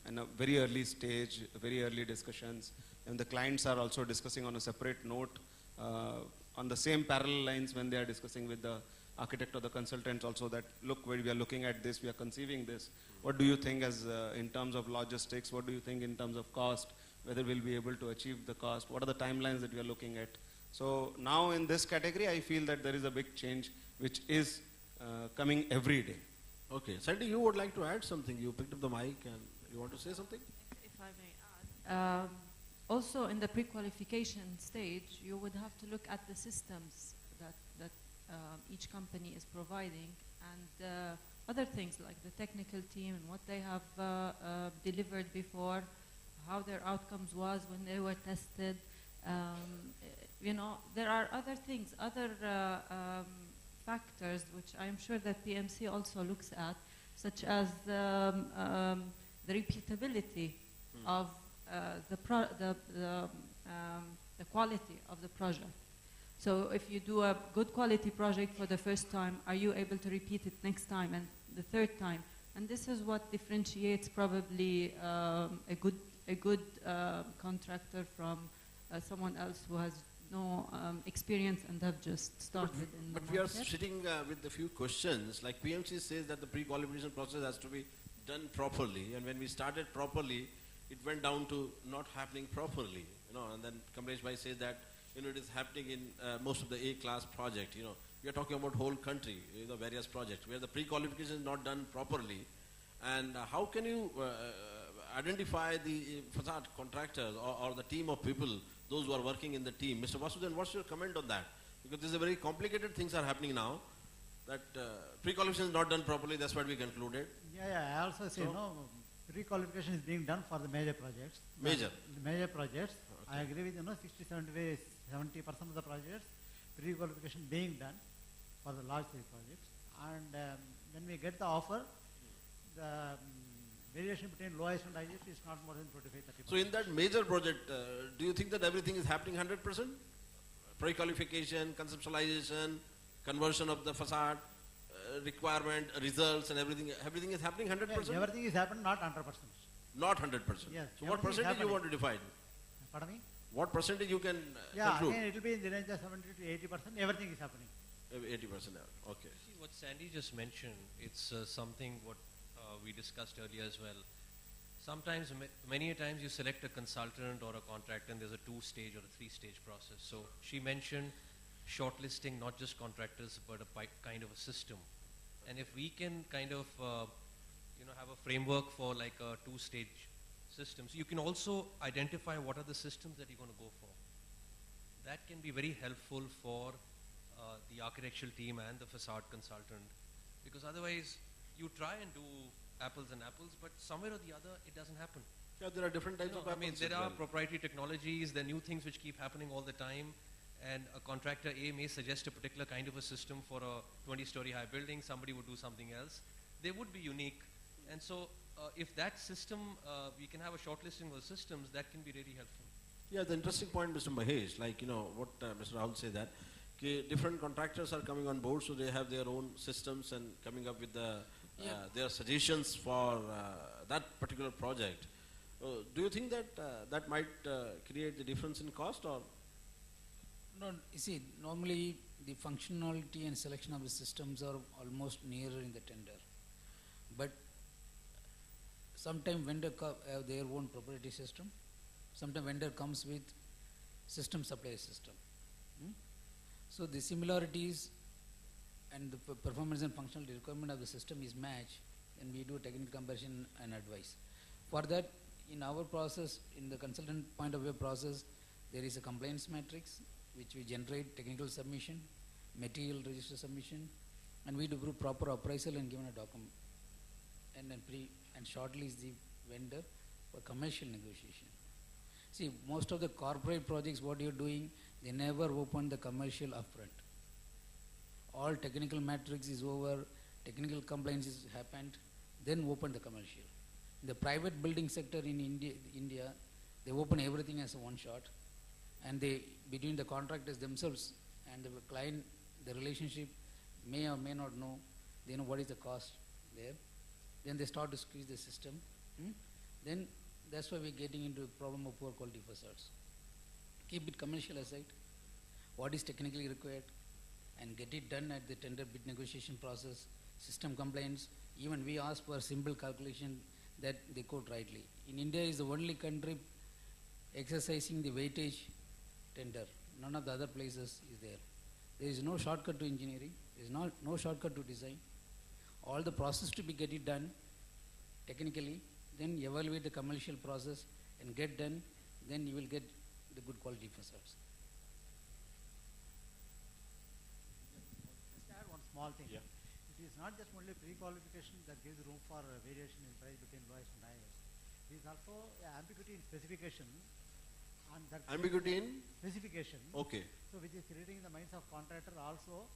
in a very early stage, very early discussions. And the clients are also discussing on a separate note on the same parallel lines when they are discussing with the architect or the consultants also, that look, we are looking at this, we are conceiving this. What do you think as in terms of logistics? What do you think in terms of cost? Whether we'll be able to achieve the cost? What are the timelines that we are looking at? So now in this category, I feel that there is a big change which is coming every day. Okay. Sandy, you would like to add something? You picked up the mic and you want to say something? If I may add. Also in the pre-qualification stage, you would have to look at the systems that each company is providing, and other things like the technical team and what they have delivered before, how their outcomes was when they were tested. There are other things, other factors which I'm sure that PMC also looks at, such as the repeatability of the quality of the project. So if you do a good quality project for the first time, are you able to repeat it next time and the third time? And this is what differentiates probably a good contractor from someone else who has no experience and have just started in the market. But we are sitting with a few questions. Like PMC says that the pre-qualification process has to be done properly, and when we started properly, it went down to not happening properly. And then Kamlesh Bhai says that it is happening in most of the A-class project. We are talking about whole country, various projects where the pre-qualification is not done properly. And how can you identify the facade contractors or the team of people, those who are working in the team? Mr. Vasudevan, what's your comment on that? Because this is a very complicated things are happening now, that pre-qualification is not done properly. That's what we concluded. I also say pre-qualification is being done for the major projects. Major projects. Okay. I agree with 70% of the projects pre-qualification being done for the large scale projects, and when we get the offer, variation between lowest and highest is not more than 25-30%. So in that major project, do you think that everything is happening 100%? Pre-qualification, conceptualization, conversion of the facade, requirement, results and everything is happening 100%? Yeah, everything is happened, not 100%. Not 100%. Yes, So what everything is percentage you happening. want to define? Pardon me? What percentage you can Yeah, conclude? again it will be in the range of 70 to 80%, everything is happening. 80%. Okay. See, what Sandy just mentioned, it's something what we discussed earlier as well. Sometimes, many a times you select a consultant or a contractor and there's a 2-stage or a 3-stage process. So she mentioned shortlisting not just contractors but a kind of a system. And if we can kind of, have a framework for like a 2-stage system, so you can also identify what are the systems that you're going to go for. That can be very helpful for the architectural team and the facade consultant, because otherwise you try and do apples and apples, but somewhere or the other it doesn't happen. Yeah, there are different types of I mean, apples there as are well. proprietary technologies, there are new things which keep happening all the time, and a contractor A may suggest a particular kind of a system for a 20-story high building, somebody would do something else. They would be unique, and so if that system, we can have a shortlisting of the systems, that can be really helpful. Yeah, the interesting point, Mr. Mahesh, like, what Mr. Rahul said that, different contractors are coming on board, so they have their own systems and coming up with their suggestions for that particular project. Do you think that that might create the difference in cost, or? No, you see, normally the functionality and selection of the systems are almost nearer in the tender. But sometimes vendor have their own proprietary system. Sometimes vendor comes with system supply system. So the similarities and the performance and functional requirement of the system is matched, and we do technical comparison and advice. For that, in our process, in the consultant point of view process, there is a compliance matrix which we generate technical submission, material register submission, and we do proper appraisal and given a document, and then shortlist the vendor for commercial negotiation. See, most of the corporate projects, what you're doing, they never open the commercial upfront. All technical matrix is over, technical compliance is happened, then open the commercial. In the private building sector in India, they open everything as a one shot, and they, between the contractors themselves and the client, the relationship may or may not know, they know what is the cost there. Then they start to squeeze the system. Then that's why we're getting into a problem of poor quality facades. Keep it commercial aside, what is technically required, and get it done at the tender bid negotiation process, system compliance. Even we ask for simple calculation that they quote rightly. In India is the only country exercising the weightage tender. None of the other places is there. There is no shortcut to engineering. There is no shortcut to design. All the process to be get it done technically, then evaluate the commercial process and get done, then you will get the good quality facades. Just add one small thing. Yeah. It is not just only pre-qualification that gives room for variation in price between lowest and highest. It is also ambiguity in specification, and that Ambiguity in? specification. Okay. So which is creating in the minds of contractor also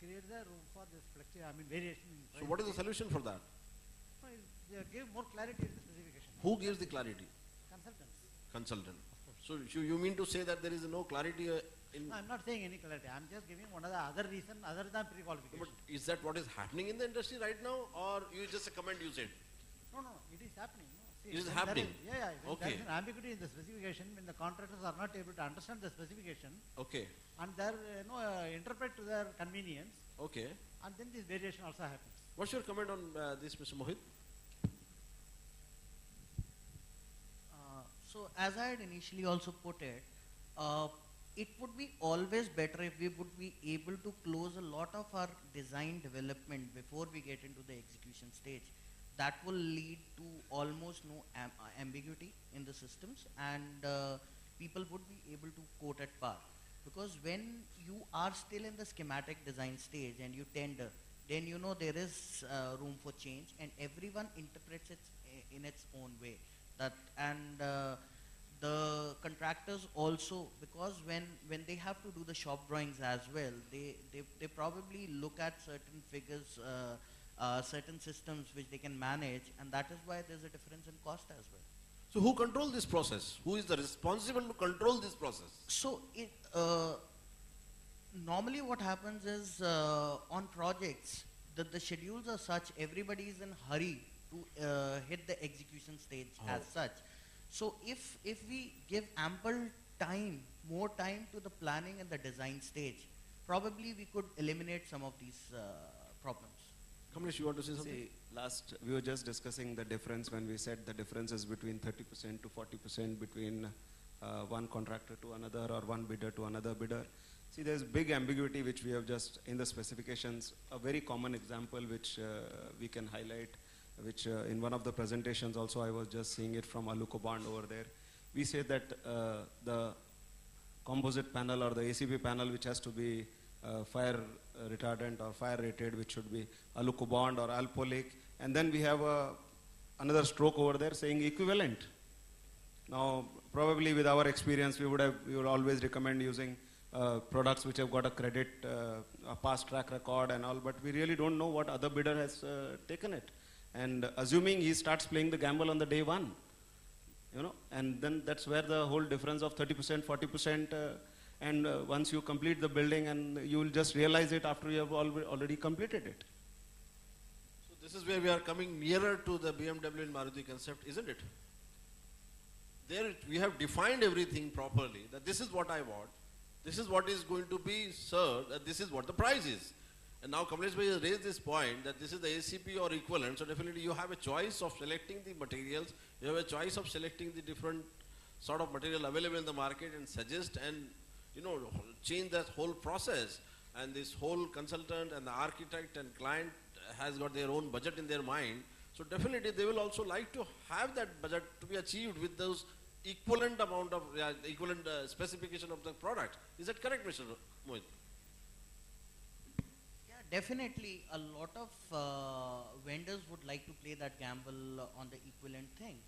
creates a room for this variation in price. So what is the solution for that? No, they give more clarity in the specification. Who gives the clarity? Consultants. Consultant. So you mean to say that there is no clarity in? No, I'm not saying any clarity. I'm just giving one of the other reason other than pre-qualification. But is that what is happening in the industry right now, or you just a comment you said? No, it is happening. No. See, It is when happening? There is Okay. an ambiguity in the specification when the contractors are not able to understand the specification Okay. and interpret to their convenience, Okay. and then this variation also happens. What's your comment on this, Mr. Mohit? So as I had initially also put it, it would be always better if we would be able to close a lot of our design development before we get into the execution stage. That will lead to almost no ambiguity in the systems, and people would be able to quote at par. Because when you are still in the schematic design stage and you tender, then you know there is room for change, and everyone interprets it in its own way. The contractors also, because when they have to do the shop drawings as well, they probably look at certain figures certain systems which they can manage, and that is why there's a difference in cost as well. So who controls this process? Who is the responsible to control this process? So normally what happens is on projects, the schedules are such, everybody is in hurry to hit the execution stage as such. So if we give ample time, more time to the planning and the design stage, probably we could eliminate some of these problems. Kamlesh, you want to say something? See, we were just discussing the difference when we said the difference is between 30% to 40% between one contractor to another or one bidder to another bidder. See, there's big ambiguity which we have just in the specifications. A very common example which we can highlight, which in one of the presentations also I was just seeing it from Aluko Bond over there. We say that the composite panel or the ACP panel which has to be fire retardant or fire rated, which should be Aluko Bond or Alpolic, and then we have another stroke over there saying equivalent. Now, probably with our experience, we would always recommend using products which have got a credit, a past track record and all, but we really don't know what other bidder has taken it. And assuming he starts playing the gamble on the day one, and then that's where the whole difference of 30%, 40%, and once you complete the building, and you will just realize it after you have already completed it. So this is where we are coming nearer to the BMW and Maruti concept, isn't it? There we have defined everything properly, that this is what I want, this is what is going to be served, and this is what the price is. And now Kamlesh bhai has raised this point that this is the ACP or equivalent, so definitely you have a choice of selecting the materials, you have a choice of selecting the different sort of material available in the market and suggest and change that whole process. And this whole consultant and the architect and client has got their own budget in their mind. So definitely they will also like to have that budget to be achieved with those equivalent amount of, equivalent specification of the product. Is that correct, Mr. Mohit? Yeah, definitely a lot of vendors would like to play that gamble on the equivalent thing.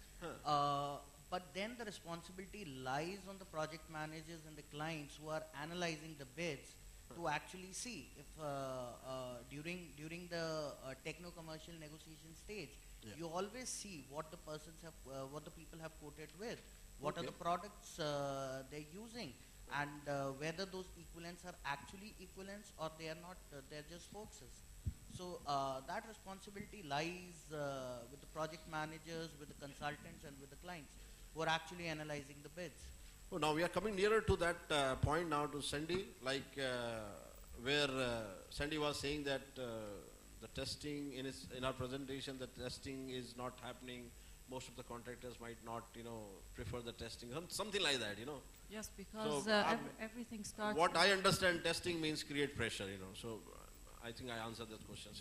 But then the responsibility lies on the project managers and the clients who are analyzing the bids to actually see if during the techno-commercial negotiation stage, you always see what the persons have, what the people have quoted with, what are the products they're using, and whether those equivalents are actually equivalents or they are not, they're just hoaxes. So that responsibility lies with the project managers, with the consultants, and with the clients who are actually analyzing the bids. Oh, now we are coming nearer to that point now to Sandy, like where Sandy was saying that the testing in our presentation, the testing is not happening. Most of the contractors might not, prefer the testing, something like that, Yes, because So, everything starts. What I understand, testing means create pressure, So I think I answered that question.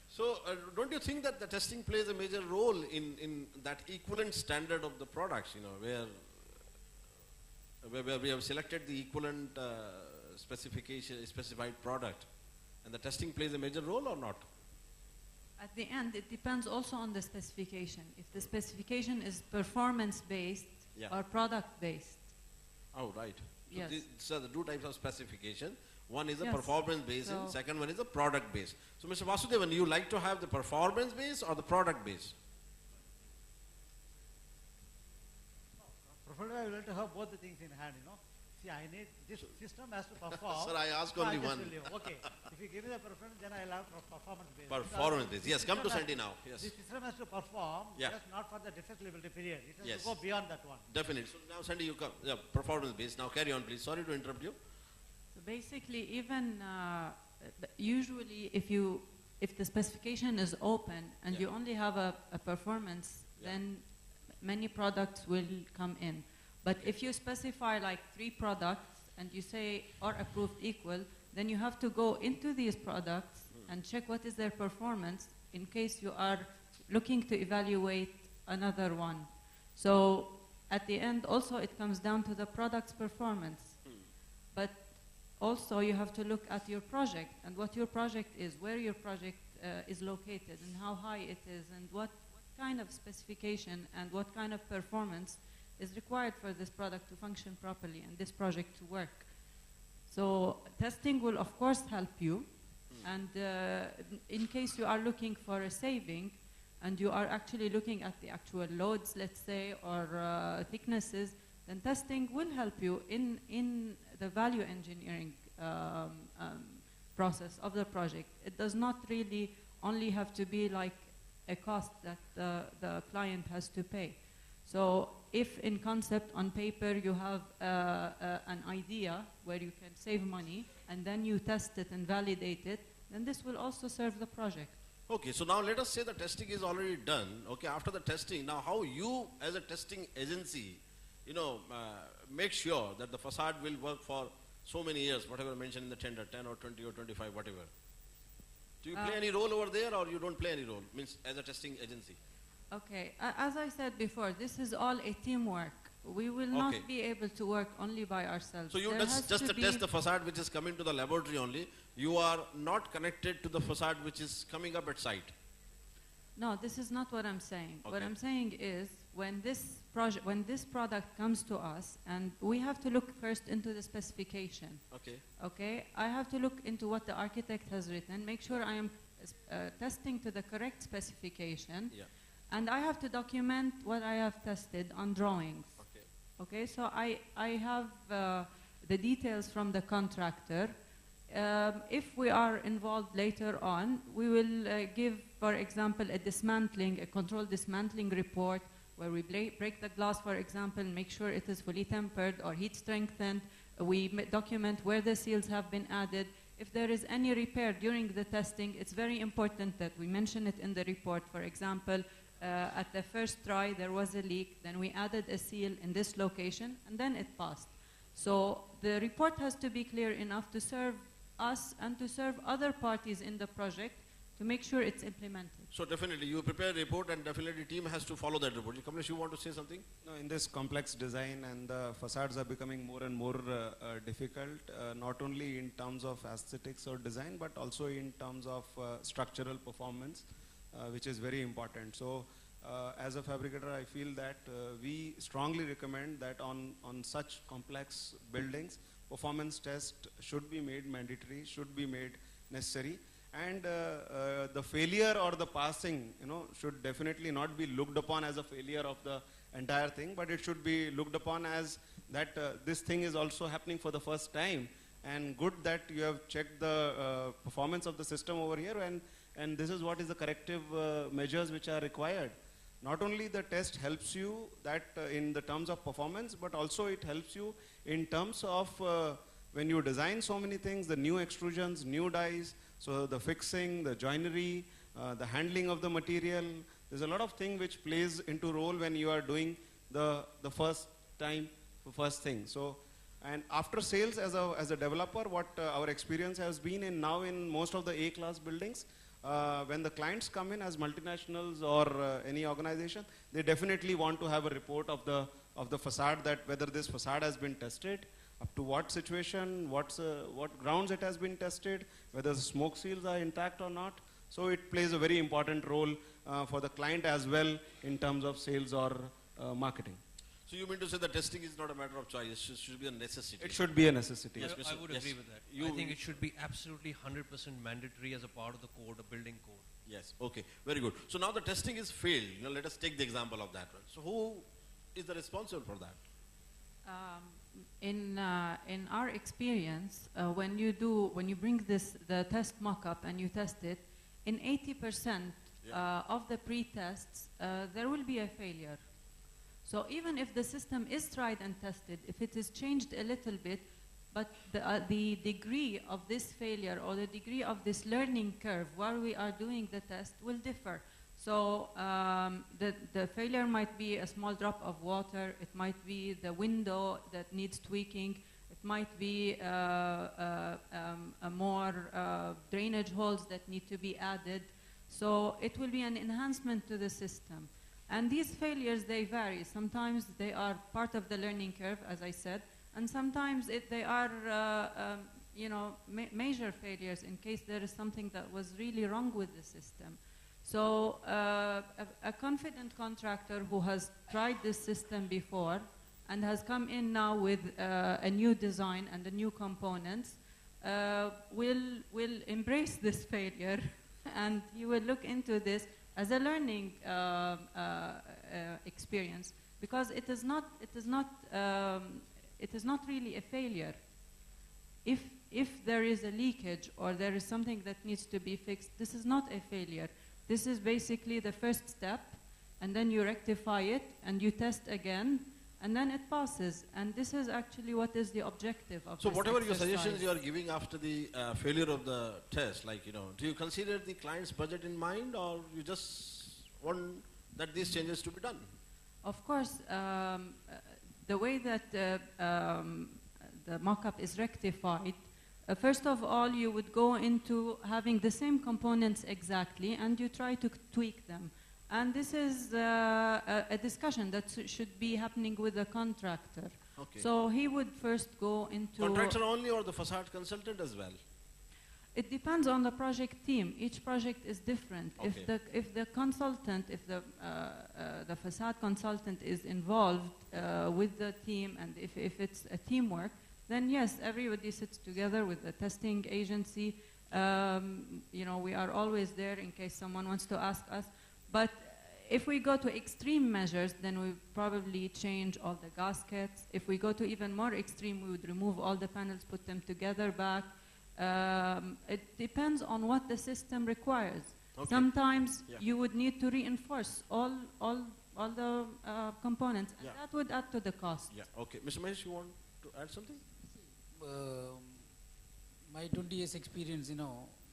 So, don't you think that the testing plays a major role in that equivalent standard of the products, where we have selected the equivalent specified product, and the testing plays a major role or not? At the end, it depends also on the specification. If the specification is performance-based or product-based. Oh, right. Yes. So the two types of specification. One is a Yes. performance-based, and So- second one is a product-based. So, Mr. Vasudevan, you like to have the performance-based or the product-based? Preferably, I would like to have both the things in hand, See, I need, this system has to perform. Sir, I ask so only just one. will leave. Okay. If you give me the preference, then I'll have performance-based. Performance-based. Yes, come to Sandy now. Yes. This system has to perform, Yeah. just not for the defect liability period. It has Yes. to go beyond that one. Definitely. So now, Sandy, you come. Yeah, performance-based. Now, carry on, please. Sorry to interrupt you. So basically, even usually, if the specification is open and you only have a performance, then many products will come in. But if you specify like 3 products and you say are approved equal, then you have to go into these products and check what is their performance in case you are looking to evaluate another one. So at the end, also it comes down to the product's performance. But also you have to look at your project and what your project is, where your project is located and how high it is and what kind of specification and what kind of performance is required for this product to function properly and this project to work. So testing will of course help you, And in case you are looking for a saving, and you are actually looking at the actual loads, let's say, or thicknesses, then testing will help you in the value engineering process of the project. It does not really only have to be like a cost that the client has to pay. So if in concept on paper you have an idea where you can save money and then you test it and validate it, then this will also serve the project. Okay, so now let us say the testing is already done. Okay, after the testing, now how you as a testing agency, make sure that the facade will work for so many years, whatever mentioned in the tender, 10 or 20 or 25, whatever. Do you play any role over there, or you don't play any role, means as a testing agency? Okay, as I said before, this is all a teamwork. We will not be able to work only by ourselves. So you just test the facade which is coming to the laboratory only. You are not connected to the facade which is coming up at site. No, this is not what I'm saying. Okay. What I'm saying is when this product comes to us, and we have to look first into the specification. Okay. Okay, I have to look into what the architect has written, make sure I am testing to the correct specification. Yeah. And I have to document what I have tested on drawings. Okay. Okay, so I have the details from the contractor. If we are involved later on, we will give, for example, a controlled dismantling report where we break the glass, for example, and make sure it is fully tempered or heat strengthened. We document where the seals have been added. If there is any repair during the testing, it's very important that we mention it in the report. For example, at the first try, there was a leak, then we added a seal in this location, and then it passed. So the report has to be clear enough to serve us and to serve other parties in the project to make sure it's implemented. So definitely, you prepare a report, and definitely the team has to follow that report. Kamlesh, you want to say something? No, in this complex design, and the facades are becoming more and more difficult, not only in terms of aesthetics or design, but also in terms of structural performance, which is very important. So as a fabricator, I feel that we strongly recommend that on such complex buildings, performance test should be made mandatory, should be made necessary. And the failure or the passing, should definitely not be looked upon as a failure of the entire thing, but it should be looked upon as that this thing is also happening for the first time, and good that you have checked the performance of the system over here, and this is what is the corrective measures which are required. Not only the test helps you that in the terms of performance, but also it helps you in terms of when you design so many things, the new extrusions, new dies, so the fixing, the joinery, the handling of the material. There's a lot of thing which plays into role when you are doing the first thing. So, and after sales as a developer, what our experience has been in most of the A-class buildings, when the clients come in as multinationals or any organization, they definitely want to have a report of the facade, that whether this facade has been tested, up to what situation, what grounds it has been tested, whether the smoke seals are intact or not. So it plays a very important role for the client as well in terms of sales or marketing. So you mean to say that testing is not a matter of choice, it should be a necessity? It should be a necessity. Yes, I would agree with that. I think it should be absolutely 100% mandatory as a part of the code, a building code. Yes, okay, very good. So now the testing is failed. Let us take the example of that one. So who is the responsible for that? In our experience, when you bring the test mock-up and you test it, in 80% of the pre-tests, there will be a failure. So even if the system is tried and tested, if it is changed a little bit, but the degree of this failure or the degree of this learning curve while we are doing the test will differ. So the failure might be a small drop of water, it might be the window that needs tweaking, it might be more drainage holes that need to be added. So it will be an enhancement to the system. And these failures, they vary. Sometimes they are part of the learning curve, as I said, and sometimes they are major failures in case there is something that was really wrong with the system. So a confident contractor who has tried this system before and has come in now with a new design and the new components, will embrace this failure, and he will look into this as a learning experience, because it is not really a failure. If there is a leakage or there is something that needs to be fixed, this is not a failure. This is basically the first step, and then you rectify it and you test again, and then it passes. And this is actually what is the objective of So this whatever your exercise. suggestions you are giving after the failure of the test, like, do you consider the client's budget in mind, or you just want that these changes to be done? Of course, the way that the mock-up is rectified, first of all, you would go into having the same components exactly, and you try to tweak them. And this is a discussion that should be happening with the contractor. Okay. So he would first go into... Contractor only, or the facade consultant as well? It depends on the project team. Each project is different. Okay. If the consultant, if the facade consultant is involved with the team, and if it's a teamwork, then yes, everybody sits together with the testing agency. We are always there in case someone wants to ask us. But if we go to extreme measures, then we probably change all the gaskets. If we go to even more extreme, we would remove all the panels, put them together back. It depends on what the system requires. Okay. Sometimes Yeah. you would need to reinforce all the components, and Yeah. that would add to the cost. Yeah, okay. Mr. Mahesh, you want to add something? My 20 years experience,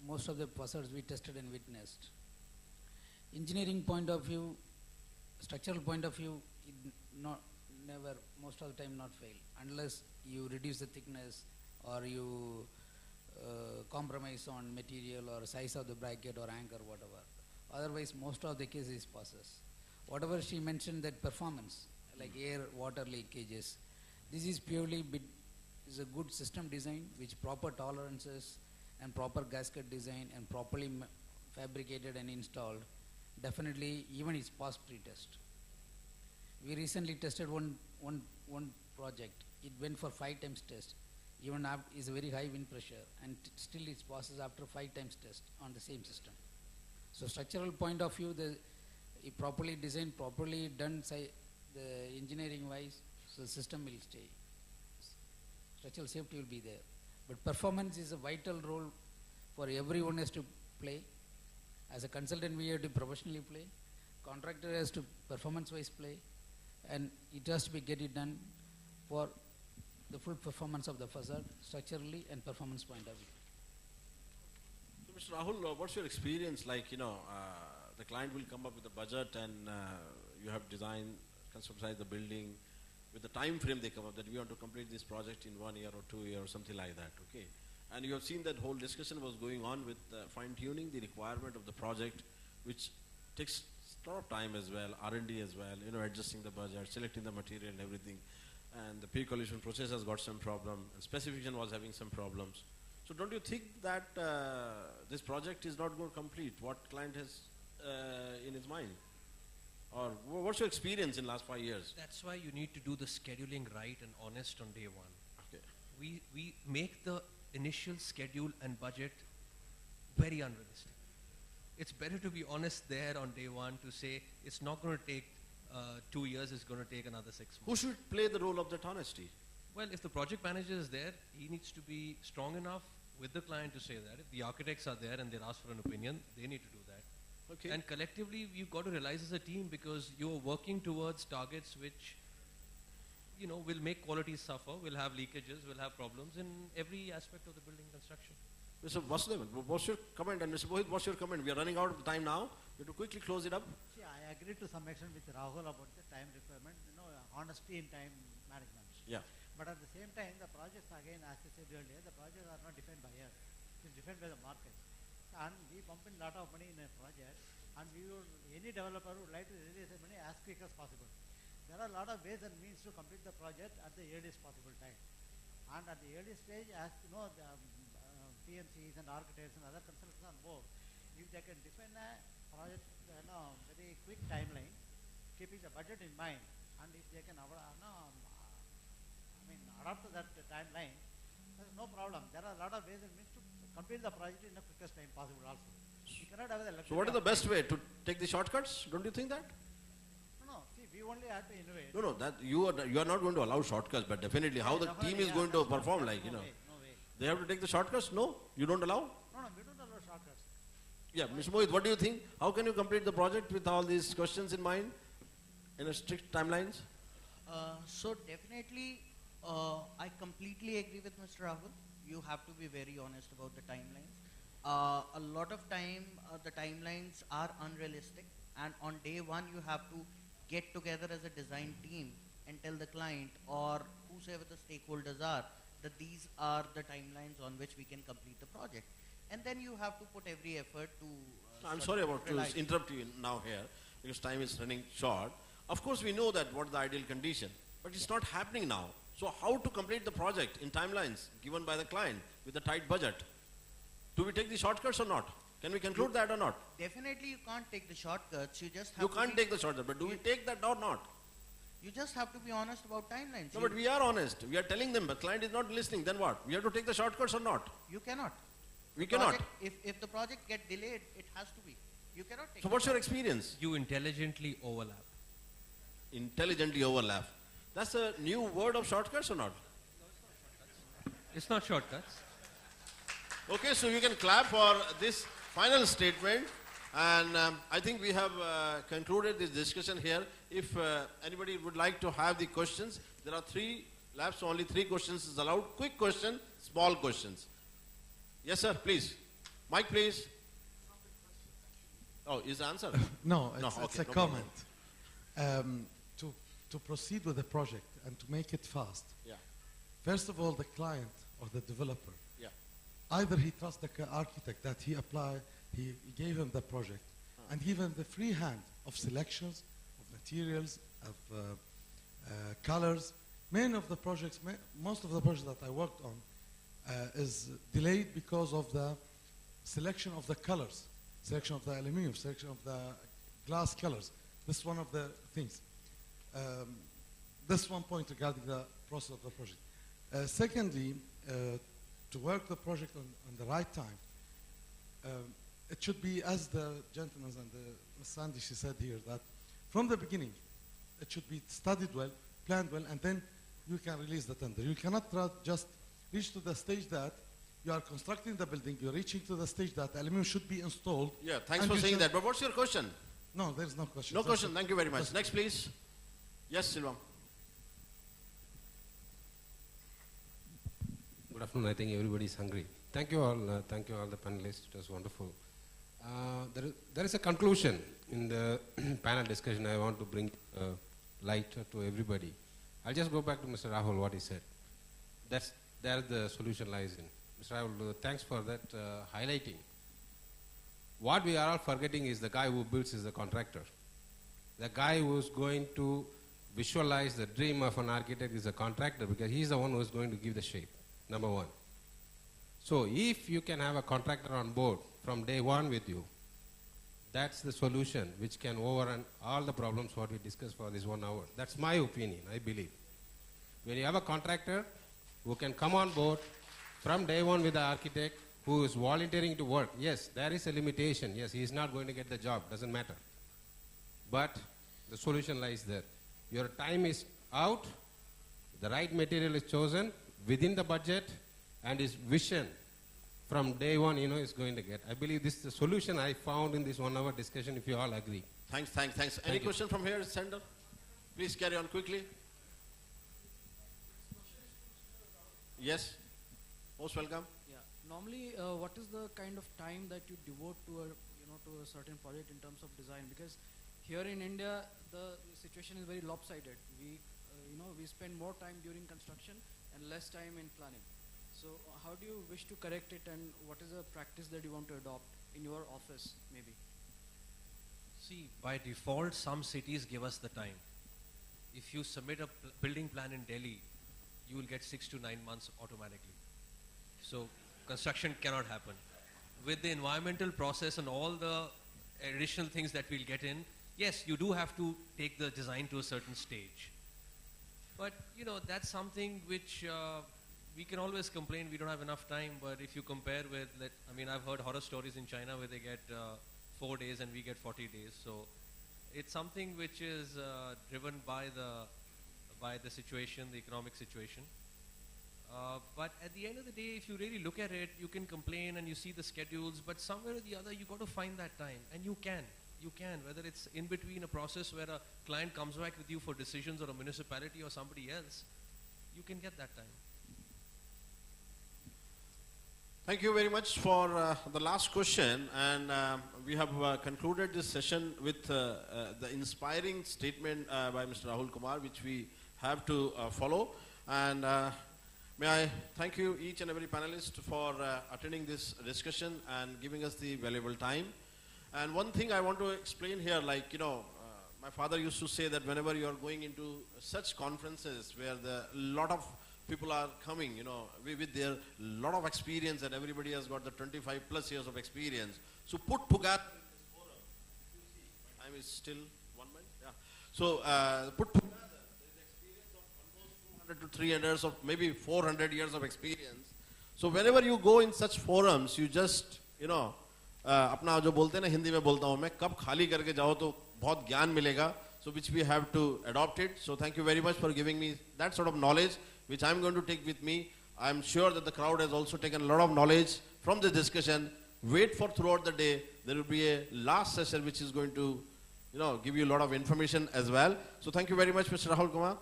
most of the facades we tested and witnessed. Engineering point of view, structural point of view, it never, most of the time not fail, unless you reduce the thickness or you compromise on material or size of the bracket or anchor, whatever. Otherwise, most of the cases passes. Whatever she mentioned, that performance, like air, water leakages, this is purely is a good system design which proper tolerances and proper gasket design and properly fabricated and installed. Definitely, even it's passed pre-test. We recently tested one project. It went for 5 times test. Even is a very high wind pressure, and still it passes after 5 times test on the same system. So structural point of view, if properly designed, properly done, the engineering wise, so the system will stay. Structural safety will be there. But performance is a vital role for everyone has to play. As a consultant, we have to professionally play. Contractor has to performance-wise play. And it has to be get it done for the full performance of the facade, structurally and performance point of view. So, Mr. Rahul, what's your experience like, the client will come up with a budget, and you have designed, conceptualized the building with the time frame they come up that we want to complete this project in 1 year or 2 years or something like that, okay? And you have seen that whole discussion was going on with fine-tuning the requirement of the project, which takes a lot of time as well, R&D as well, adjusting the budget, selecting the material and everything. And the pre-collision process has got some problem, and specification was having some problems. So don't you think that this project is not going to complete what client has in his mind? Or what's your experience in last 5 years? That's why you need to do the scheduling right and honest on day one. Okay. We make the initial schedule and budget very unrealistic. It's better to be honest there on day one to say it's not going to take 2 years, it's going to take another 6 months. Who should play the role of that honesty? Well, if the project manager is there, he needs to be strong enough with the client to say that. If the architects are there and they ask for an opinion, they need to do that. Okay. And collectively, you've got to realize as a team, because you're working towards targets which, will make quality suffer, will have leakages, will have problems in every aspect of the building construction. Mr. Vasudevan, what's your comment? And Mr. Mohit, what's your comment? We are running out of time now. We have to quickly close it up. See, I agree to some extent with Rahul about the time requirement, honesty in time management. Yeah. But at the same time, the projects, again, as I said earlier, the projects are not defined by us. It's defined by the market. And we pump in a lot of money in a project, and any developer would like to release the money as quick as possible. There are a lot of ways and means to complete the project at the earliest possible time. And at the early stage, as you know, the PMCs and architects and other consultants on board, if they can define a project, very quick timeline, keeping the budget in mind, and if they can adapt to that timeline, no problem. There are a lot of ways and means to complete the project in the quickest time possible also. You cannot have the luxury. So what is the of best time. way to take the shortcuts? Don't you think that? No, see, we only have to innovate. No, that you are not going to allow shortcuts, but definitely how the team is going to perform, like, No way. they have to take the shortcuts. No, you don't allow. No, we don't allow shortcuts. Yeah, Mr. Mohit, what do you think? How can you complete the project with all these questions in mind, in a strict timelines? So definitely, I completely agree with Mr. Rahul. You have to be very honest about the timelines. A lot of time, the timelines are unrealistic, and on day one, you have to get together as a design team and tell the client or whosoever the stakeholders are that these are the timelines on which we can complete the project. And then you have to put every effort to. I'm sort sorry of about to realize. interrupt you now here, because time is running short. Of course, we know that what is the ideal condition, but it's not happening now. So how to complete the project in timelines given by the client with a tight budget? Do we take the shortcuts or not? Can we conclude that or not? Definitely, you can't take the shortcuts. You just have You to can't be, take the shortcut, but do we take that or not? You just have to be honest about timelines. No, You- but we are honest. We are telling them, but client is not listening. Then what? We have to take the shortcuts or not? You cannot. We cannot. Project, if the project get delayed, it has to be. You cannot take. So what's your experience? You intelligently overlap. Intelligently overlap. That's a new word of shortcuts or not? It's not shortcuts. Okay, so you can clap for this final statement. And I think we have concluded this discussion here. If anybody would like to have the questions, there are 3 laps, only 3 questions is allowed. Quick question, small questions. Yes, sir, please. Mike, please. Oh, is the answer? No, it's, No, it's okay, a no problem. comment. To proceed with the project and to make it fast, Yeah, first of all, the client or the developer, yeah. either he trusts the architect that he gave him the project, and give him the free hand of selections, of materials, of colors. Most of the projects that I worked on is delayed because of the selection of the colors, selection of the aluminum, selection of the glass colors. This is one of the things. This one point regarding the process of the project. Secondly, to work the project on the right time, it should be, as the gentleman and Ms. Sandy, she said here, that from the beginning, it should be studied well, planned well, and then you can release the tender. You cannot just reach to the stage that you are constructing the building, you're reaching to the stage that aluminum should be installed. Yeah, thanks and for you saying should- that. But what's your question? No, there is no question. No Just- question. Thank you very much. just- Next, please. Yes, Silvam. Good afternoon. I think everybody is hungry. Thank you all the panelists. It was wonderful. There is a conclusion in the panel discussion I want to bring light to everybody. I'll just go back to Mr. Rahul, what he said. There the solution lies in. Mr. Rahul, thanks for that highlighting. What we are all forgetting is the guy who builds is the contractor. The guy who's going to visualize the dream of an architect is a contractor, because he's the one who's going to give the shape, number one. So if you can have a contractor on board from day one with you, that's the solution which can overrun all the problems what we discussed for this 1 hour. That's my opinion, I believe. When you have a contractor who can come on board from day one with the architect, who is volunteering to work, yes, there is a limitation. Yes, he is not going to get the job, doesn't matter. But the solution lies there. Your time is out, the right material is chosen within the budget, and his vision from day one, is going to get. I believe this is the solution I found in this 1 hour discussion, if you all agree. Thanks. Any Thank you. question from here, Sender? Please carry on quickly. Yes. Most welcome. Yeah. Normally, what is the kind of time that you devote to a certain project in terms of design? Because here in India, the situation is very lopsided. We spend more time during construction and less time in planning. So, how do you wish to correct it, and what is the practice that you want to adopt in your office, maybe? See, by default, some cities give us the time. If you submit a building plan in Delhi, you will get 6 to 9 months automatically. So construction cannot happen. With the environmental process and all the additional things that we'll get in, yes, you do have to take the design to a certain stage. But, that's something which we can always complain we don't have enough time, but if you compare with, I mean, I've heard horror stories in China where they get 4 days and we get 40 days. So it's something which is driven by the situation, the economic situation. But at the end of the day, if you really look at it, you can complain and you see the schedules, but somewhere or the other, you got to find that time, and you can. You can, whether it's in between a process where a client comes back with you for decisions, or a municipality or somebody else, you can get that time. Thank you very much for the last question, and we have concluded this session with the inspiring statement by Mr. Rahul Kumar, which we have to follow. And may I thank you each and every panelist for attending this discussion and giving us the valuable time. And one thing I want to explain here, like, my father used to say that whenever you are going into such conferences where a lot of people are coming, with their lot of experience, and everybody has got the 25 plus years of experience. So put together, time is still 1 minute, yeah. So put together, there is experience of almost 200 to 300 years of, maybe 400 years of experience. So whenever you go in such forums, you just, अपना जो बोलते हैं ना, हिंदी में बोलता हूँ मैं, कब खाली करके जाओ तो बहुत ज्ञान मिलेगा. So which we have to adopt it. So thank you very much for giving me that sort of knowledge, which I'm going to take with me. I'm sure that the crowd has also taken a lot of knowledge from this discussion. Wait for throughout the day. There will be a last session which is going to, give you a lot of information as well. So thank you very much, Mr. Rahul Kumar.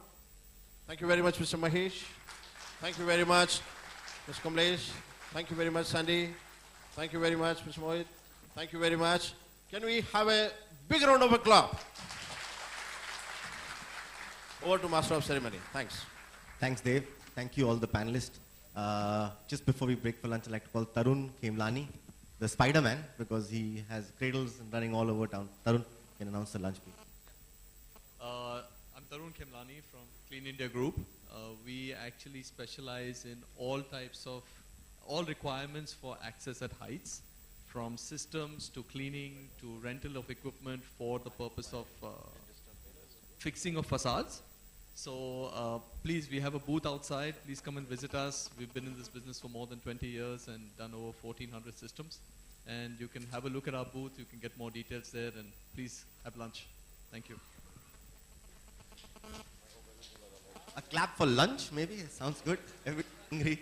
Thank you very much, Mr. Mahesh. Thank you very much, Mr. Kamlesh. Thank you very much, Sandy. Thank you very much, Mr. Mohit. Thank you very much. Can we have a big round of applause? Over to Master of Ceremony. Thanks. Thanks, Dave. Thank you all the panelists. Just before we break for lunch, I'd like to call Tarun Khemlani, the Spider-Man, because he has cradles running all over town. Tarun, can announce the lunch, please. I'm Tarun Khemlani from Clean India Group. We actually specialize in all requirements for access at heights, from systems to cleaning to rental of equipment for the purpose of fixing of facades. So please, we have a booth outside. Please come and visit us. We've been in this business for more than 20 years and done over 1,400 systems. And you can have a look at our booth. You can get more details there, and please have lunch. Thank you. A clap for lunch, maybe? Sounds good. Everybody hungry?